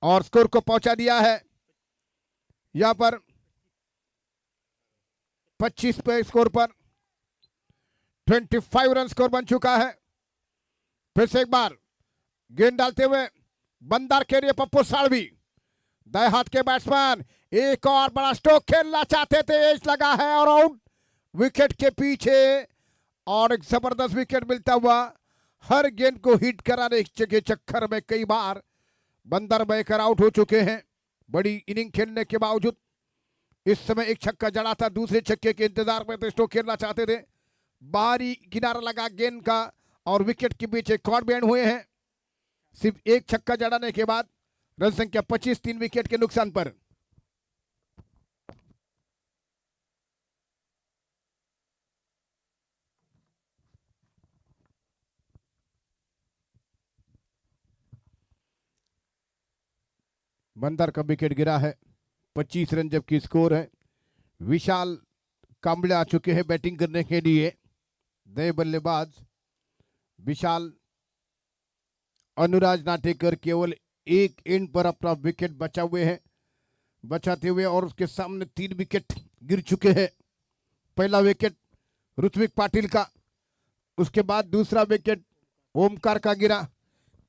और स्कोर को पहुंचा दिया है। यहां पर 25 पे स्कोर पर 25 रन स्कोर बन चुका है। फिर से एक बार गेंद डालते हुए मंदार के लिए पप्पू सालवी, दाएं हाथ के बैट्समैन, एक और बड़ा स्ट्रोक खेलना चाहते थे, एज लगा है और आउट विकेट के पीछे। और एक जबरदस्त विकेट मिलता हुआ, हर गेंद को हिट कराने के चक्कर में कई बार बंदर बहकर आउट हो चुके हैं बड़ी इनिंग खेलने के बावजूद। इस समय एक छक्का जड़ा था, दूसरे छक्के के इंतजार में थे, स्ट्रोक खेलना चाहते थे, बाहरी किनारा लगा गेंद का और विकेट के पीछे कॉर्ड बैंड हुए हैं। सिर्फ एक छक्का जड़ाने के बाद रन संख्या 25, 3 विकेट के नुकसान पर। मंदार का विकेट गिरा है, 25 रन जबकि स्कोर है। विशाल कांबले आ चुके हैं बैटिंग करने के लिए। नए बल्लेबाज विशाल अनुराज नाटेकर केवल एक एंड पर अपना विकेट बचाते हुए और उसके सामने 3 विकेट गिर चुके हैं। पहला विकेट ऋत्विक पाटिल का, उसके बाद दूसरा विकेट ओमकार का गिरा।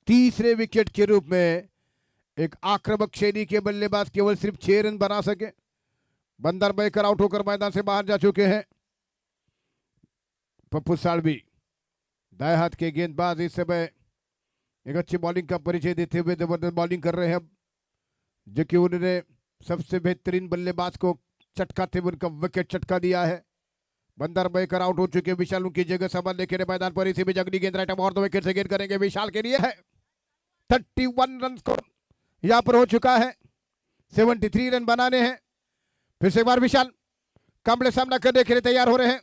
तीसरे विकेट के रूप में एक आक्रामक शैली के बल्लेबाज केवल सिर्फ 6 रन बना सके। बंदर बहकर आउट होकर मैदान से बाहर जा चुके हैं। पप्पू सालवी दाएं हाथ के गेंदबाज इस समय एक अच्छी बॉलिंग का परिचय देते हुए जबरदस्त बॉलिंग कर रहे हैं, जो कि उन्होंने सबसे बेहतरीन बल्लेबाज को चटकाते हुए उनका विकेट चटका दिया है। बंदर बहकर आउट हो चुके विशाल उनकी जगह संभालने के लिए मैदान पर। इसी बीच अगली गेंद राइट और 2 विकेट से गेंद करेंगे विशाल के लिए है। 31 रन स्कोर यहां पर हो चुका है, 73 रन बनाने हैं। फिर से एक बार विशाल कांबले सामना करने के लिए तैयार हो रहे हैं।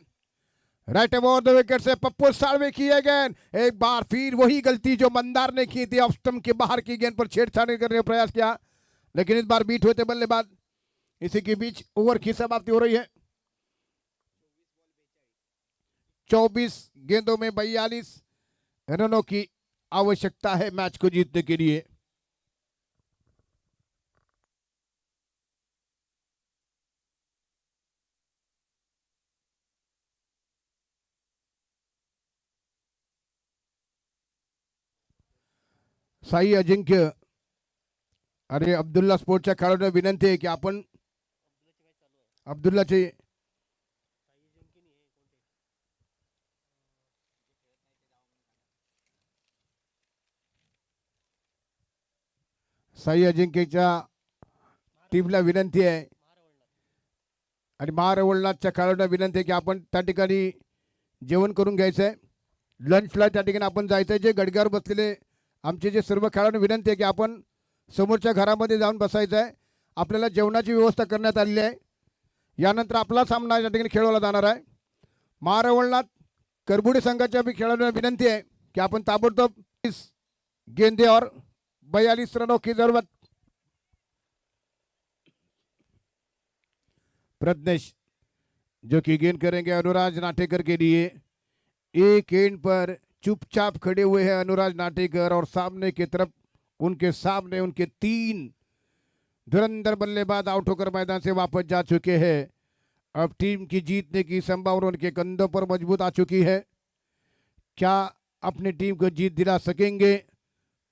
राइट ओवर 2 विकेट से पप्पू सालवी किए गेंद, एक बार फिर वही गलती जो मंदार ने की थी, ऑफ स्टंप के बाहर की गेंद पर छेड़छाड़ करने का प्रयास किया, लेकिन इस बार बीट हुए थे बल्लेबाज। इसी के बीच ओवर की समाप्ति हो रही है। 24 गेंदों में 42 रनों की आवश्यकता है मैच को जीतने के लिए। साई अजिंक्य, अरे अब्दुल्ला स्पोर्टच्या खेळाडूंना विनंती आहे की आपण अब्दुल्लाचे साई अजिंक्यच्या टीमला विनंती आहे आणि महारवळनाथच्या खेळाडूंना विनंती आहे की आपण त्या ठिकाणी जेवण करून घ्यायचं आहे, लंचला त्या ठिकाणी आपण जायचं आहे। जे गडग्यावर बसलेले आमचे जे सर्व खेळाडूंना विनंती आहे की आपण समोरच्या घरामध्ये जाऊन बसायचं आहे। आपल्याला जेवणाची व्यवस्था करण्यात आलेली आहे। यानंतर आपला सामना या ठिकाणी खेळवला जाणार आहे। महारवळनाथ करबुडे संघाच्या भी खेळाडूंना विनंती आहे कि अपन ताबड़तोब इस गेंदे और 42 रनों की जरूरत। प्रज्ञेश जो कि गेंद करेंगे अनुराज नाटेकर के लिए। एक गेंद पर चुपचाप खड़े हुए हैं अनुराज नाटेकर और सामने की तरफ उनके सामने उनके 3 धुरंधर बल्लेबाज आउट होकर मैदान से वापस जा चुके हैं। अब टीम की जीतने की संभावना उनके कंधों पर मजबूत आ चुकी है। क्या अपनी टीम को जीत दिला सकेंगे?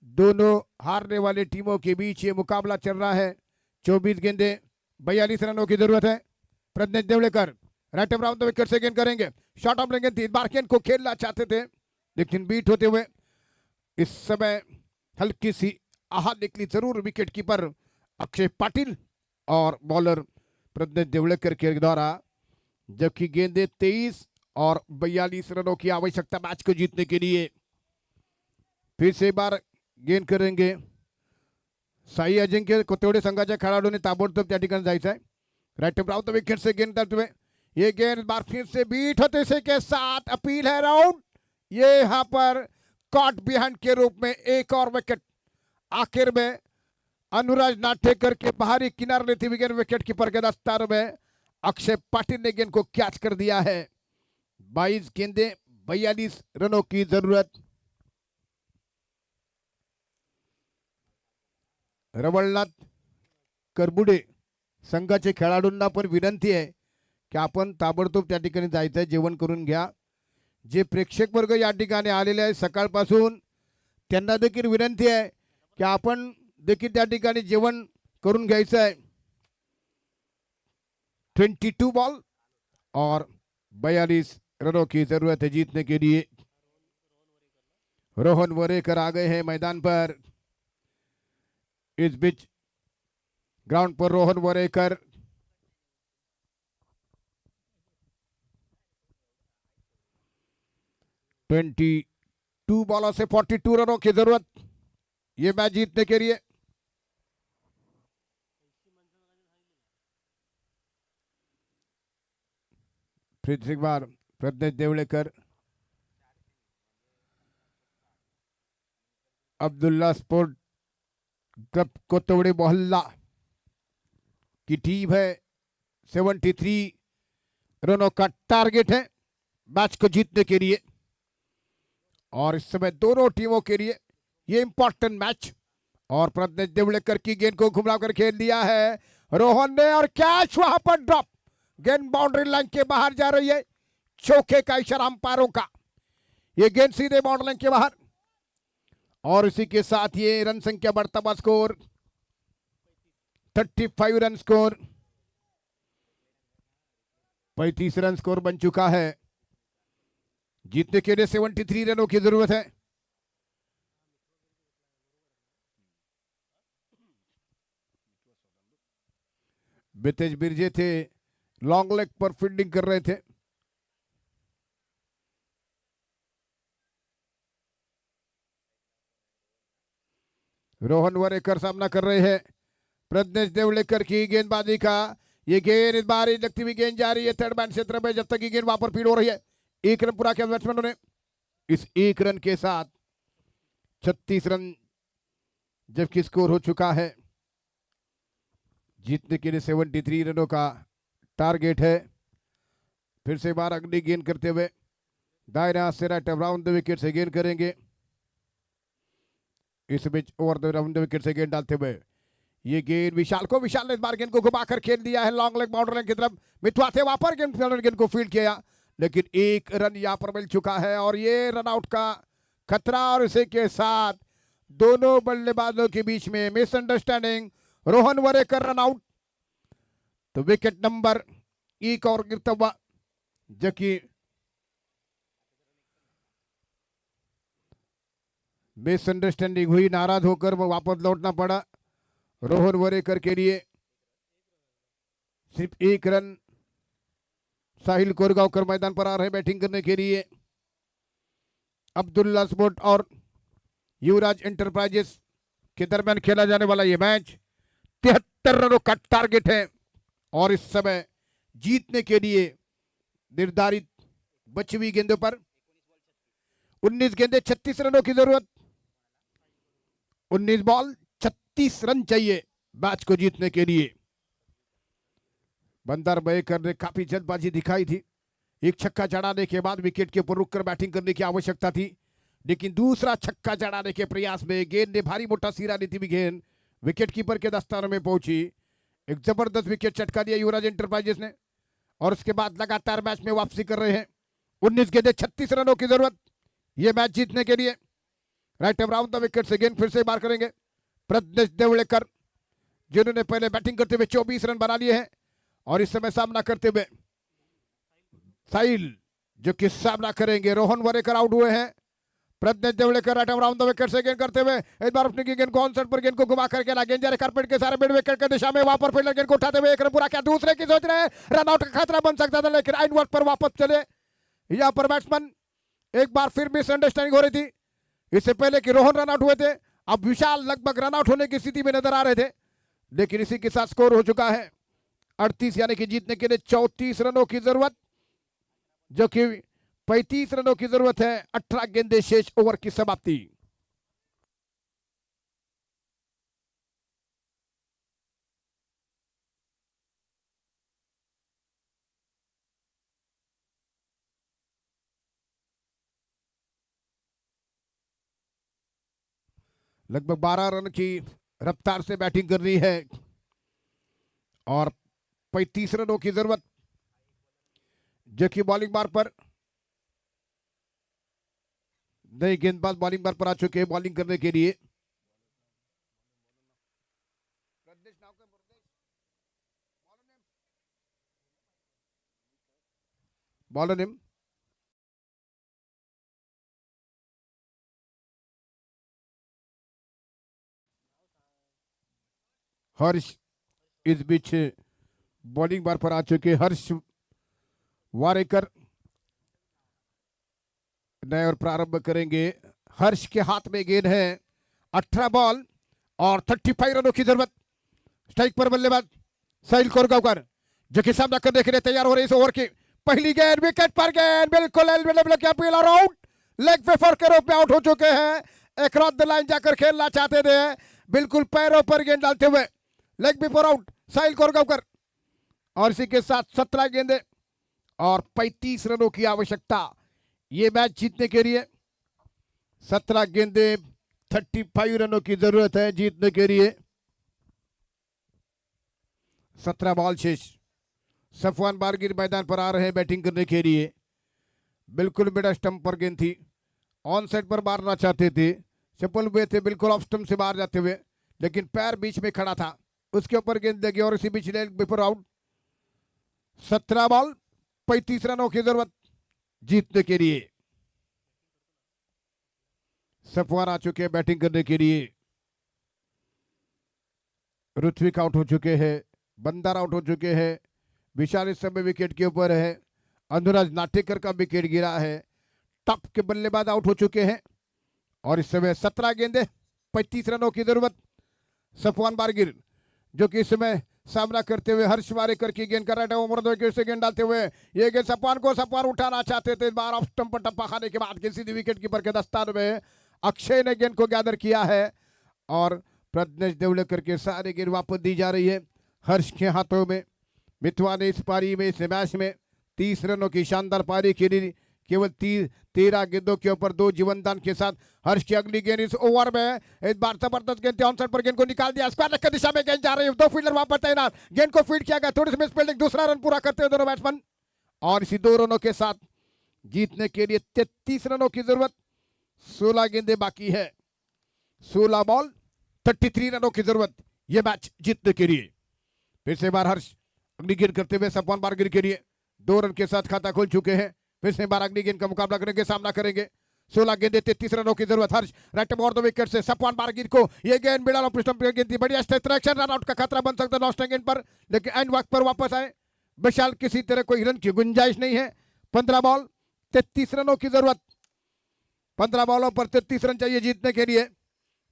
दोनों हारने वाले टीमों के बीच ये मुकाबला चल रहा है। 24 गेंदे 42 रनों की जरूरत है। Pragnesh Devdekar right round the wicket से गेंद करेंगे। शॉट ऑफ लेंगे, 3 बार गेंद को खेलना चाहते थे लेकिन बीट होते हुए इस समय हल्की सी आहट निकली जरूर विकेट कीपर अक्षय पाटिल और बॉलर प्रज्ञेश देवड़ेकर के द्वारा, जबकि गेंदे 23 और 42 रनों की आवश्यकता मैच को जीतने के लिए। फिर से एक बार गेंद करेंगे साई अजिंक्य कोथवडे संघाच्या खेळाडूने ताबडतोब त्या ठिकाणी जायचं आहे. राइट द विकेट से गेंद डालते हुए ये गेंद बार फिर से बीट होते से के साथ अपील है राउंड. ये यहाँ पर कॉट बिहाइंड के रूप में एक और विकेट. आखिर में अनुराज नाटेकर के बाहरी किनारे लेती हुई गेंद विकेट कीपर के दस्तार में अक्षय पाटिल ने गेंद को कैच कर दिया है. 22 गेंदे 42 रनों की जरूरत. रवळनाथ करबुडे संघाचे खेळाडूंना पण विनंती आहे की आपण ताबडतोब त्या ठिकाणी जायचं, जेवण करून घ्या. जे प्रेक्षक वर्ग या ठिकाणी आलेले आहे सकाळपासून त्यांना देखील विनंती आहे की आपण देखील त्या ठिकाणी जेवण करून घ्यायचं आहे. 22 बॉल और 42 रनों की जरूरत है जीतने के लिए. रोहन वरेकर आ गए हैं मैदान पर. इस बीच ग्राउंड पर रोहन वरेकर टू बॉलों से 42 रनों की जरूरत ये मैच जीतने के लिए. फिर एक बार प्रज्ञेश देवड़ेकर, अब्दुल्ला स्पोर्ट क्लब कोतवड़े मोहल्ला की टीम है. 73 रनों का टारगेट है मैच को जीतने के लिए. और इस समय दोनों टीमों के लिए ये इंपॉर्टेंट मैच. और प्रज्ञेश देवड़ेकर की गेंद को घुमा कर खेल दिया है रोहन ने और कैच वहां पर ड्रॉप. गेंद बाउंड्री लाइन के बाहर जा रही है. चौके का इशारा अंपायरों का. ये गेंद सीधे बाउंड्री लाइन के बाहर. और इसी के साथ ये रन संख्या बढ़ता हुआ score 35 run score. 35 run score बन चुका है. जीतने के लिए 73 रनों की जरूरत है. बितेश बिरजे थे, लॉन्ग लेग पर फील्डिंग कर रहे थे. रोहन वरेकर सामना कर रहे हैं प्रज्ञेश देवड़ेकर की गेंदबाजी का. ये गेंद इस बार लगती हुई गेंद जा रही है थर्ड मैन क्षेत्र में. जब तक ये गेंद वहां पर फीड हो रही है, एक रन पूरा किया बैट्समैनों ने. इस एक रन के साथ 36 रन जबकि स्कोर हो चुका है. जीतने के लिए 73 रनों का टारगेट है. फिर से बार अगली गेंद करते हुए दायरे हाथ से राइट अराउंड द विकेट से गेंद करेंगे. इस बीच over the round the wicket से गेंद डालते हुए ये गेंद विशाल को. विशाल ने इस बार गेंद को घुमाकर खेल दिया है लॉन्ग लेग बाउंड्री लाइन की तरफ. मिथुआ थे वहां पर गेंद को फील्ड किया, लेकिन एक रन यहां पर मिल चुका है. और ये रन आउट का खतरा. और इसी के साथ दोनों बल्लेबाजों के बीच में misunderstanding. Rohan Varekar run out. तो विकेट नंबर एक और गिरता हुआ, जबकि मिसअंडरस्टैंडिंग हुई, नाराज होकर वो वापस लौटना पड़ा. रोहन वरेकर के लिए सिर्फ एक रन. साहिल कोरगांवकर मैदान पर आ रहे बैटिंग करने के लिए. अब्दुल्ला स्पोर्ट और युवराज एंटरप्राइजेस के दरमियान खेला जाने वाला यह मैच 73 रनों का टारगेट है. और इस समय जीतने के लिए निर्धारित बची हुई गेंदों पर 19 गेंदे 36 रनों की जरूरत. 19 बॉल 36 रन चाहिए मैच को जीतने के लिए. बंदर बयेकर ने काफी जल्दबाजी दिखाई थी. एक छक्का चढ़ाने के बाद विकेट के ऊपर रुककर बैटिंग करने की आवश्यकता थी, लेकिन दूसरा छक्का चढ़ाने के प्रयास में गेंद ने भारी मोटा सिरा लेती हुई गेंद विकेट कीपर के दस्ताने में पहुंची. एक जबरदस्त विकेट चटका दिया युवराज एंटरप्राइजेस ने. और उसके बाद लगातार मैच में वापसी कर रहे हैं. 19 गेंदे 36 रनों की जरूरत यह मैच जीतने के लिए. राइट अराउंड द विकेट से गेंद फिर से बार करेंगे प्रज्ञेश देवड़ेकर, जिन्होंने पहले बैटिंग करते हुए 24 रन बना लिए हैं. और इस समय सामना करते हुए साहिल जो कि सामना करेंगे. रोहन वरेकर आउट हुए हैं. Pragnesh Devdekar right around the wicket से गेंद करते हुए इस बार अपनी गेंद को ऑन साइड पर गेंद को घुमा करके ला. गेंद जा रहे कारपेट के सारे मिड विकेट की दिशा में. वहां पर फील्डर गेंद को उठाते हुए एक रन पूरा किया. दूसरे की सोच रहे हैं, रन आउट का खतरा बन सकता था, लेकिन आइन वर्क पर वापस चले. यहां पर बैट्समैन एक बार फिर मिसअंडरस्टैंडिंग हो रही थी. इससे पहले कि रोहन रन आउट हुए थे, अब विशाल लगभग रन आउट होने की स्थिति में नजर आ रहे थे, लेकिन इसी के साथ स्कोर हो चुका है 38, यानी कि जीतने के लिए 34 रनों की जरूरत, जो कि 35 रनों की जरूरत है। 18 गेंदे शेष, ओवर की समाप्ति। लगभग 12 रन की रफ्तार से बैटिंग करनी है और 35 रनों की जरूरत, जो कि बॉलिंग बार पर नए गेंदबाज बॉलिंग बार पर आ चुके हैं बॉलिंग करने के लिए। बॉलर नेम हर्ष इस बीच बॉलिंग बार पर आ चुके हर्ष वारेकर नए और प्रारंभ करेंगे। हर्ष के हाथ में गेंद है, 18 बॉल और 35 रनों की जरूरत। स्ट्राइक पर बल्लेबाज साहिल कोरगांवकर, जो कि सामना करने के लिए तैयार हो रहे इस ओवर की पहली गेंद। विकेट पर गेंद बिल्कुल आउट, लेग वेफर के रूप में आउट हो चुके हैं। एक क्रॉस द लाइन जाकर खेलना चाहते थे, बिल्कुल पैरों पर गेंद डालते हुए लेग बिफोर आउट साहिल कोरगांवकर। और इसी के साथ 17 गेंदे और 35 रनों की आवश्यकता ये मैच जीतने के लिए। 17 गेंदे 35 रनों की जरूरत है जीतने के लिए। 17 बॉल शेष। सफवान बारगिर मैदान पर आ रहे हैं बैटिंग करने के लिए। बिल्कुल बेटा स्टंप पर गेंद थी, ऑन साइड पर मारना चाहते थे, सफल हुए थे बिल्कुल ऑफ स्टंप से बाहर जाते हुए, लेकिन पैर बीच में खड़ा था, उसके ऊपर गेंद लगी और इसी बीच लेग बिफोर आउट। 17 बॉल 35 रनों की जरूरत जीतने के लिए। सफवान आ चुके हैं बैटिंग करने के लिए। ऋत्विक आउट हो चुके हैं, बंदर आउट हो चुके हैं, विशाल इस समय विकेट के ऊपर है, अनुराज नाटेकर का विकेट गिरा है, टॉप के बल्लेबाज आउट हो चुके हैं। और इस समय 17 गेंदे 35 रनों की जरूरत। सफवान बारगिर, जो कि इस समय सामना करते हुए हर्ष वारेकर की गेंद कर रहे उम्र विकेट से गेंद डालते हुए ये गेंद सफवान उठाना चाहते थे, बार ऑफ स्टंप पर टप्पा खाने के बाद सीधी विकेट कीपर के दस्तान में अक्षय ने गेंद को गैदर किया है और प्रज्ञेश देवलेकर के सारे गेंद वापस दी जा रही है हर्ष के हाथों में। मितवा ने इस पारी में, इस मैच में 30 रनों की शानदार पारी खेली, केवल 13 गेंदों के ऊपर 2 जीवनदान के साथ। हर्ष की अगली गेंद इस ओवर में, इस बार जबरदस्त गेंद ऑन साइड पर गेंद को निकाल दिया, स्क्वायर की दिशा में गेंद जा रही है, 2 फील्डर वहां पर तैनात, गेंद को फील्ड किया गया, थोड़ी सी मिस फील्डिंग, दूसरा रन पूरा करते हुए दोनों बैट्समैन। और इसी 2 रनों के साथ जीतने के लिए 33 रनों की जरूरत। 16 गेंदे बाकी है, 16 बॉल 33 रनों की जरूरत यह मैच जीतने के लिए। फिर से बार हर्ष अगली गेंद करते हुए सफवान बारगिर के लिए 2 रन के साथ खाता खोल चुके हैं। फिर से बार अगली गेंद का मुकाबला करेंगे, सामना करेंगे। 16 गेंदे 33 रनों की जरूरत। हर्ष राइट ओवर द विकेट से सफवान बारगिर को ये गेंद मिडल ऑफ स्टंप पर गेंद थी, बढ़िया स्ट्राइक, रन आउट का खतरा बन सकता है नॉस्टिंग गेंद पर, लेकिन एंड वक्त पर वापस आए विशाल, किसी तरह कोई रन की गुंजाइश नहीं है। 15 बॉल 33 रनों की जरूरत, 15 बॉलों पर 33 रन चाहिए जीतने के लिए।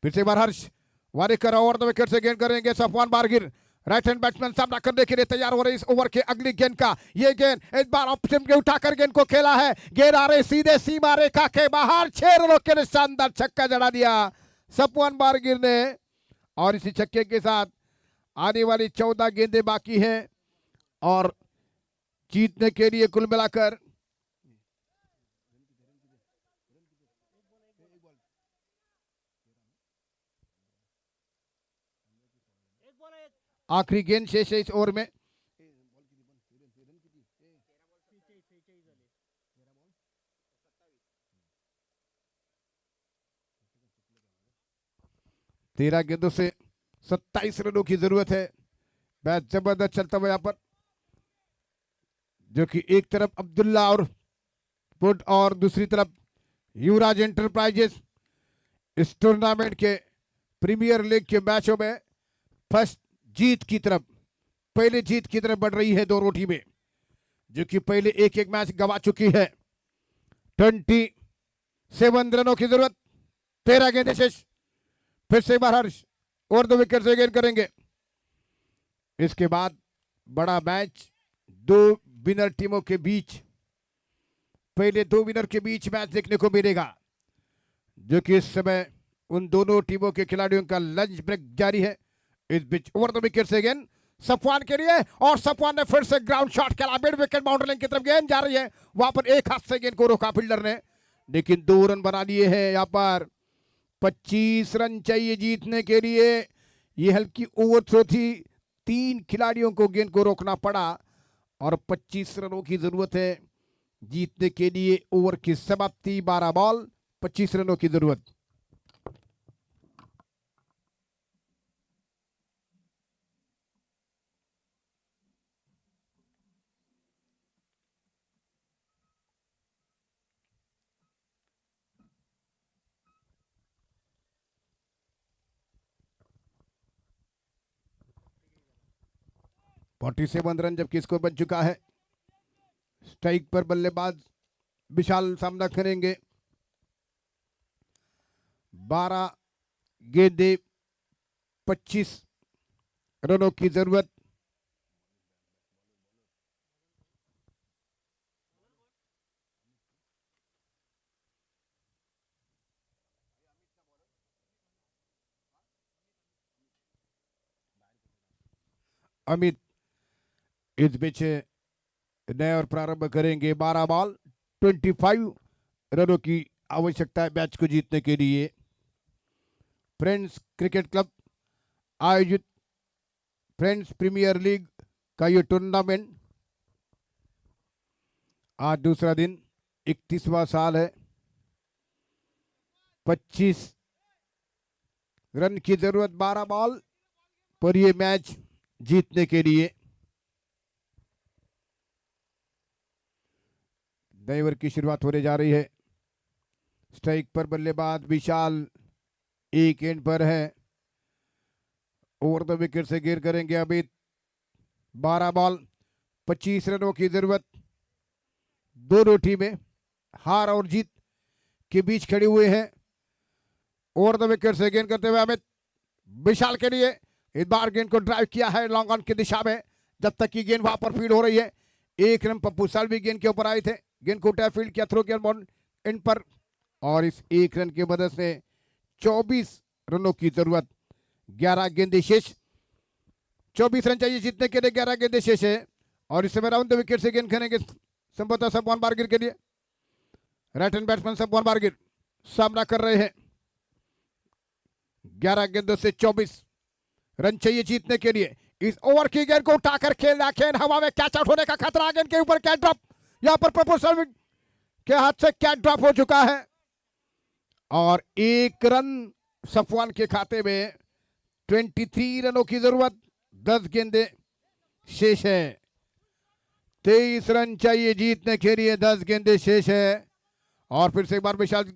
फिर से बार हर्ष वारेकर ओवर द विकेट से गेंद करेंगे। Safwan Bargir right hand batsman सामना करने के लिए तैयार हो रहे इस ओवर के अगली गेंद का। ये गेंद इस बार ऑप्शन के उठाकर गेंद को खेला है, गेंद आ रही सीधे सीमा रेखा के बाहर, 6 रनों के लिए शानदार छक्का जड़ा दिया सफवान बारगिर ने। और इसी छक्के के साथ आने वाली 14 गेंदें बाकी हैं और जीतने के लिए कुल मिलाकर आखिरी गेंद शेष है इस ओवर में। तेरह गेंदों से 27 रनों की जरूरत है। मैच जबरदस्त चलता हुआ यहाँ पर, जो कि एक तरफ अब्दुल्ला और पुट और दूसरी तरफ युवराज एंटरप्राइजेस इस टूर्नामेंट के प्रीमियर लीग के मैचों में फर्स्ट जीत की तरफ, पहले जीत की तरफ बढ़ रही है दोनों टीमें, जो कि पहले एक एक मैच गवा चुकी है। 27 रनों की जरूरत, 13 गेंदें शेष, फिर से एक बार हर्ष और 2 विकेट से गेन करेंगे। इसके बाद बड़ा मैच 2 विनर टीमों के बीच, पहले 2 विनर के बीच मैच देखने को मिलेगा, जो कि इस समय उन दोनों टीमों के खिलाड़ियों का लंच ब्रेक जारी है। इस बीच ओवर द विकेट से गेंद सफवान के लिए, और सफवान ने फिर से ग्राउंड शॉट खेला, मिड विकेट बाउंड्री लाइन की तरफ गेंद जा रही है, वहां पर एक हाथ से गेंद को रोका फील्डर ने, लेकिन 2 रन बना लिए हैं। यहाँ पर 25 रन चाहिए जीतने के लिए। ये हल्की ओवरथ्रो थी, 3 खिलाड़ियों को गेंद को रोकना पड़ा और 25 रनों की जरूरत है जीतने के लिए। ओवर की समाप्ति, 12 बॉल 25 रनों की जरूरत। फोर्टी 47 रन जबकि स्कोर बन चुका है। स्ट्राइक पर बल्लेबाज विशाल सामना करेंगे। 12 गेंदे 25 रनों की जरूरत। अमित इस बीच नए और प्रारंभ करेंगे। 12 बॉल 25 रनों की आवश्यकता है मैच को जीतने के लिए। फ्रेंड्स क्रिकेट क्लब आयोजित फ्रेंड्स प्रीमियर लीग का ये टूर्नामेंट आज दूसरा दिन, 31वां साल है। 25 रन की जरूरत 12 बॉल पर ये मैच जीतने के लिए। नए ओवर की शुरुआत होने जा रही है। स्ट्राइक पर बल्लेबाज विशाल एक एंड पर है। ओवर द विकेट से गेर करेंगे अमित। 12 बॉल 25 रनों की जरूरत। दोनों टीमें हार और जीत के बीच खड़े हुए हैं। ओवर द विकेट से गेंद करते हुए अमित विशाल के लिए, इस बार गेंद को ड्राइव किया है लॉन्ग ऑन की दिशा में, जब तक कि गेंद वहां पर फील्ड हो रही है। 1 रन पप्पू साल भी गेंद के ऊपर आए थे, गेंद को उठाया, फील्ड किया, थ्रो किया एंड पर, और इस 1 रन की मदद से 24 रनों की जरूरत। 11 गेंदे शेष, 24 रन चाहिए जीतने के लिए, 11 गेंदे शेष है। और इस समय राउंड द विकेट से गेंद करेंगे संभवतः सफवान बारगिर के लिए। राइट हैंड बैट्समैन सफवान बारगिर सामना कर रहे हैं। 11 गेंदों से 24 रन चाहिए जीतने के लिए। इस ओवर की गेंद को उठाकर खेलना, खेल हवा में कैच आउट होने का खतरा, गेंद के ऊपर कैच ड्रॉप, यहां पर प्रपोजल के हाथ से कैच ड्रॉप हो चुका है और 1 रन सफवान के खाते में। 23 रनों की जरूरत, 10 गेंदे शेष है। 23 रन चाहिए जीतने के लिए, 10 गेंदे शेष है। और फिर से एक बार विशाल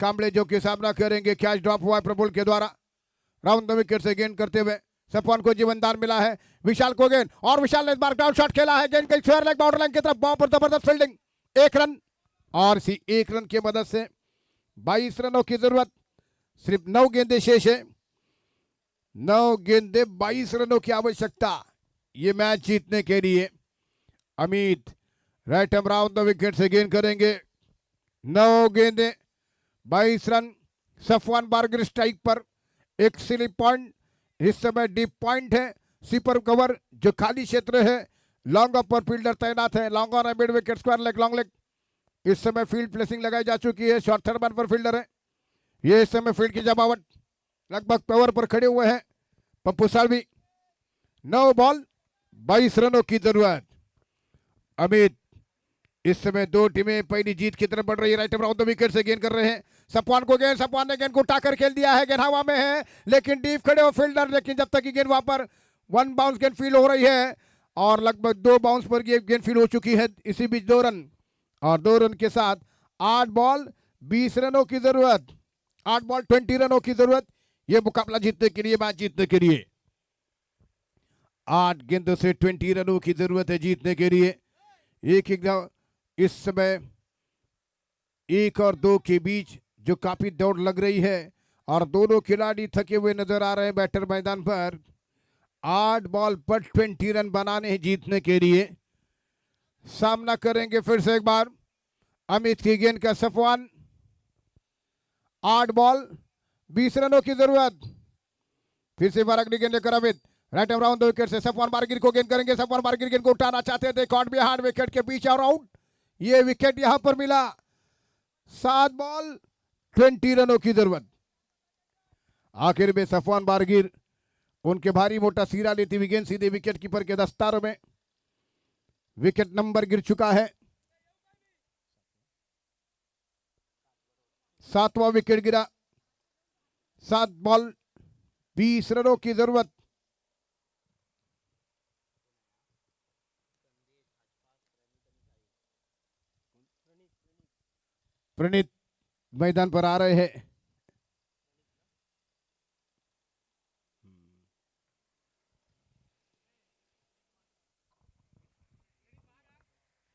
कांबले जो कि सामना करेंगे। कैच ड्रॉप हुआ है प्रफुल्ल के द्वारा। राउंड द विकेट से गेंद करते हुए सफवान को जीवनदान मिला है। विशाल को गेंद, और विशाल ने इस बार ग्राउंड शॉट खेला है, गेंद कई स्क्वायर लेग बाउंड्री लाइन की तरफ, बॉल पर जबरदस्त फील्डिंग, 1 रन। और इसी 1 रन की मदद से 22 रनों की जरूरत, सिर्फ 9 गेंदे शेष है। 9 गेंदे 22 रनों की आवश्यकता ये मैच जीतने के लिए। Amit right hand round the wicket से गेंद करेंगे। 9 गेंदे 22 रन। सफवान बारगिर स्ट्राइक पर, एक स्लिप पॉइंट, इस समय डीप पॉइंट है, स्वीपर कवर जो खाली क्षेत्र है, लॉन्ग ऑफ पर फील्डर तैनात है, लॉन्ग ऑन है, mid wicket, square leg, long leg. इस समय फील्ड प्लेसिंग लगाई जा चुकी है, शॉर्ट थर्ड मैन पर फील्डर है। ये इस समय फील्ड की जमावट लगभग पेवर पर खड़े हुए हैं पप्पू सालवी। 9 बॉल 22 रनों की जरूरत। अमित इस समय 2 टीमें पहली जीत की तरफ बढ़ रही है। राइट राउंड द विकेट से गेंद कर रहे हैं। सफवान को गेंद, सफवान ने गेंद को उठाकर खेल दिया है, गेंद हवा में है लेकिन डीप खड़े हो फील्डर, लेकिन जब तक कि गेंद वहां पर 1 बाउंस गेंद फील हो रही है और लगभग 2 बाउंस पर गेंद फील हो चुकी है। इसी बीच 2 रन, और 2 रन के साथ 8 बॉल 20 रनों की जरूरत, 8 बॉल 20 रनों की जरूरत यह मुकाबला जीतने के लिए, मैच जीतने के लिए। 8 गेंदों से 20 रनों की जरूरत है जीतने के लिए। एक इस समय 1 और 2 के बीच जो काफी दौड़ लग रही है, और दोनों खिलाड़ी थके हुए नजर आ रहे हैं बैटर मैदान पर। 8 बॉल पर 20 रन बनाने हैं जीतने के लिए। सामना करेंगे फिर से एक बार अमित की गेंद का सफवान। 8 बॉल 20 रनों की जरूरत। फिर से बार अगली गेंद लेकर Amit right around the wicket से सफवान बारगिर को गेंद करेंगे। सफवान बारगिर गेंद को उठाना चाहते थे, कॉट बिहाइंड विकेट के पीछे और आउट। ये विकेट यहां पर मिला। 7 बॉल 20 रनों की जरूरत। आखिर में सफवान बारगिर उनके भारी मोटा सीरा लेती हुई गेंद सीधे विकेट कीपर के दस्तारों में। विकेट नंबर गिर चुका है। 7वां विकेट गिरा। 7 बॉल 20 रनों की जरूरत। प्रणीत मैदान पर आ रहे हैं।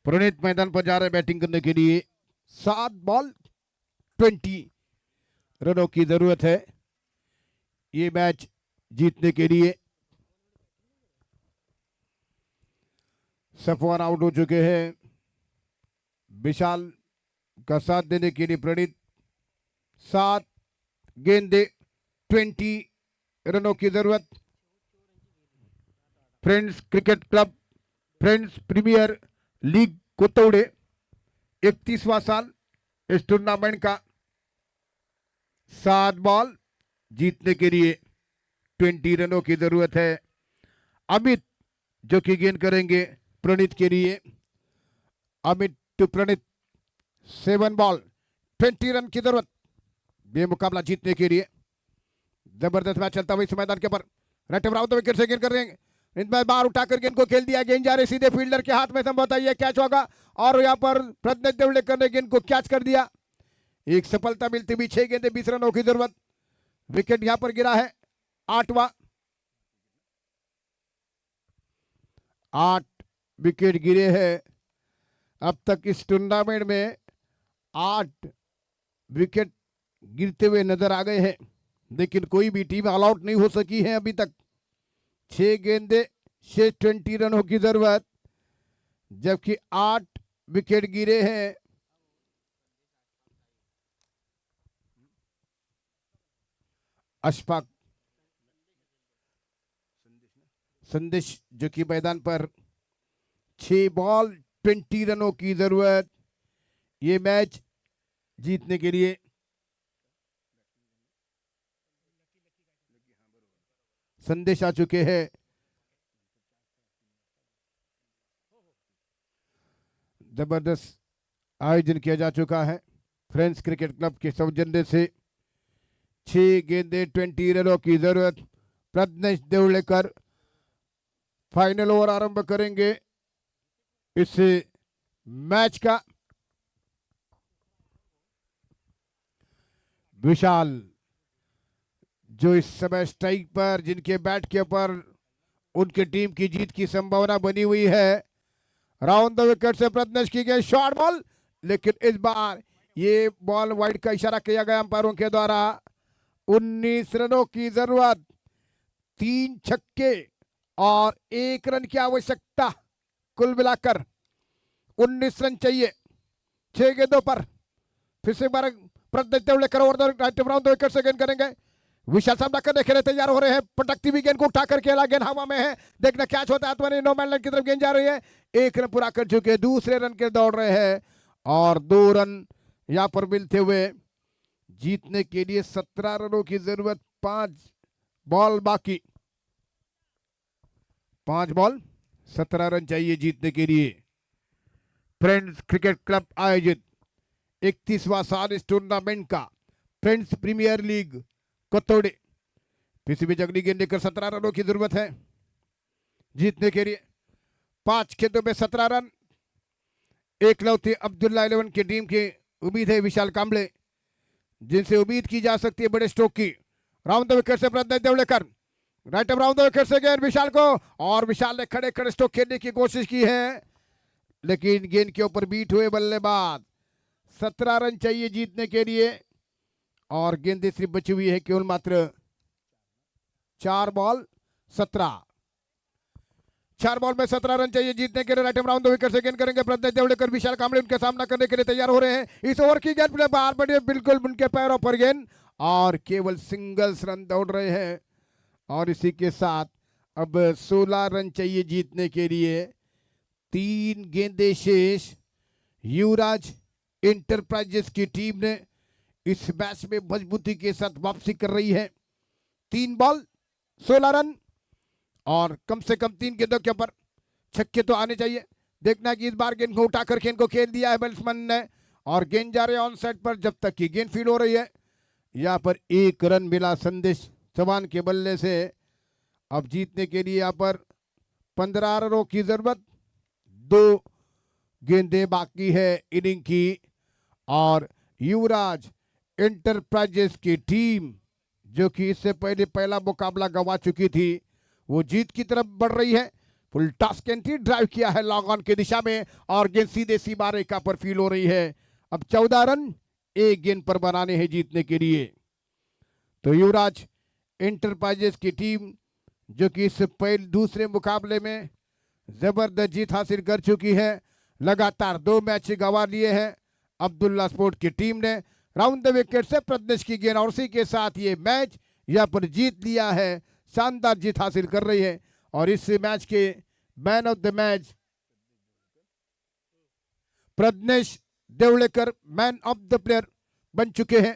प्रणीत मैदान पर जा रहे हैं बैटिंग करने के लिए। 7 बॉल 20 रनों की जरूरत है ये मैच जीतने के लिए। सफवान आउट हो चुके हैं। विशाल का साथ देने के लिए प्रणीत। 7 गेंदे 20 रनों की जरूरत। Friends cricket club friends premier league Kotaude 31वां साल इस टूर्नामेंट का। 7 बॉल जीतने के लिए 20 रनों की जरूरत है। अमित जो कि गेंद करेंगे प्रणीत के लिए। Amit to Praneet. 7 ball 20 run की जरूरत ये मुकाबला जीतने के लिए। जबरदस्त मैच चलता हुआ इस मैदान के ऊपर। राइट अराउंड द विकेट से गेंद कर देंगे। इनमें बाहर उठाकर गेंद को खेल दिया। गेंद जा रही सीधे फील्डर के हाथ में। संभवतः ये कैच होगा और यहां पर प्रज्ञेश देवड़ेकर ने गेंद को कैच कर दिया। एक सफलता मिलती हुई 6 गेंदे 20 रनों की जरूरत। विकेट यहां पर गिरा है 8वां। 8 विकेट गिरे हैं अब तक इस टूर्नामेंट में। 8 विकेट गिरते हुए नजर आ गए हैं, लेकिन कोई भी टीम ऑल आउट नहीं हो सकी है अभी तक। 6 गेंदे 20 रनों की जरूरत, जबकि 8 विकेट गिरे हैं। अशफाक संदेश जो कि मैदान पर 6 बॉल 20 रनों की जरूरत ये मैच जीतने के लिए। संदेश आ चुके हैं। जबरदस्त आयोजन किया जा चुका है फ्रेंड्स क्रिकेट क्लब के सौजन्य से। 6 गेंदे 20 रनों की जरूरत। प्रज्ञेश देवड़ेकर फाइनल ओवर आरंभ करेंगे इस मैच का। विशाल जो इस समय स्ट्राइक पर, जिनके बैट के ऊपर उनकी टीम की जीत की संभावना बनी हुई है। राउंड द विकेट से प्रज्ञेश की गई शॉर्ट बॉल, लेकिन इस बार ये बॉल वाइड का इशारा किया गया अंपायरों के द्वारा। 19 रनों की जरूरत। 3 छक्के और 1 रन की आवश्यकता। कुल मिलाकर 19 रन चाहिए 6 गेंदों पर। फिर से बार Pragnesh Devdekar over the right round the wicket से गेंद करेंगे। विशाल सामना करने के लिए तैयार हो रहे हैं। पटकती हुई गेंद को उठा कर खेला, गेंद हवा में है। देखना कैच होता है अथवा नहीं। नो मैन लैंड की तरफ गेंद जा रही है। 1 रन पूरा कर चुके, दूसरे रन के दौड़ रहे हैं और 2 रन यहां पर मिलते हुए जीतने के लिए 17 रनों की जरूरत। 5 बॉल बाकी। 5 बॉल 17 रन चाहिए जीतने के लिए। फ्रेंड्स क्रिकेट क्लब आयोजित 31वां साल इस टूर्नामेंट का फ्रेंड्स प्रीमियर लीग कोतौड़े। किसी भी जगली गेंद लेकर 17 रनों की जरूरत है जीतने के लिए। 5 गेंदों में 17 रन। एकलौती अब्दुल्ला 11 की टीम की उम्मीद है विशाल कांबले, जिनसे उम्मीद की जा सकती है बड़े स्ट्रोक की। राउंड द विकेट से Pragnesh Devdekar. Right round the wicket से गेंद विशाल को, और विशाल ने खड़े खड़े स्ट्रोक खेलने की कोशिश की है, लेकिन गेंद के ऊपर बीट हुए बल्लेबाज। 17 रन चाहिए जीतने के लिए और गेंदें सिर्फ बची हुई है केवल मात्र 4 बॉल 17। 4 बॉल में 17 रन चाहिए जीतने के लिए। राइट राउंड 2 विकेट से गेंद करेंगे प्रज्ञेश देवड़ेकर। विशाल कांबळे उनके सामना करने के लिए तैयार हो रहे हैं। इस ओवर की गेंद बाहर बढ़ी बिल्कुल उनके पैरों पर गेंद और केवल सिंगल्स रन दौड़ रहे हैं। और इसी के साथ अब 16 रन चाहिए जीतने के लिए। 3 गेंदें शेष। युवराज इंटरप्राइजेस की टीम ने इस मैच में मजबूती के साथ वापसी कर रही है। 3 बॉल 16 रन और कम से कम 3 गेंदों के ऊपर छक्के तो आने चाहिए। देखना कि इस बार गेंद को उठाकर गेंद को खेल दिया है बैट्समैन ने और गेंद जा रहे हैं ऑन साइड पर। जब तक की गेंद फील हो रही है यहाँ पर 1 रन मिला संदेश चौहान के बल्ले से। अब जीतने के लिए यहाँ पर 15 रनों की जरूरत। 2 गेंदें बाकी है इनिंग की और युवराज इंटरप्राइजेस की टीम जो कि इससे पहले पहला मुकाबला गंवा चुकी थी वो जीत की तरफ बढ़ रही है। फुल टॉस एंट्री ड्राइव किया है लॉन्ग ऑन की दिशा में और गेंद सीधे सीमा रेखा पर फील हो रही है। अब 14 रन 1 गेंद पर बनाने हैं जीतने के लिए। तो युवराज इंटरप्राइजेस की टीम जो कि इस पहले दूसरे मुकाबले में जबरदस्त जीत हासिल कर चुकी है। लगातार 2 मैच गंवा लिए हैं अब्दुल्ला स्पोर्ट की टीम ने। राउंड द विकेट से प्रज्ञेश की गेंद और उसी के साथ ये मैच यहाँ पर जीत लिया है। शानदार जीत हासिल कर रही है और इस मैच के man of the match Pragnesh Devdekar man of the player बन चुके हैं।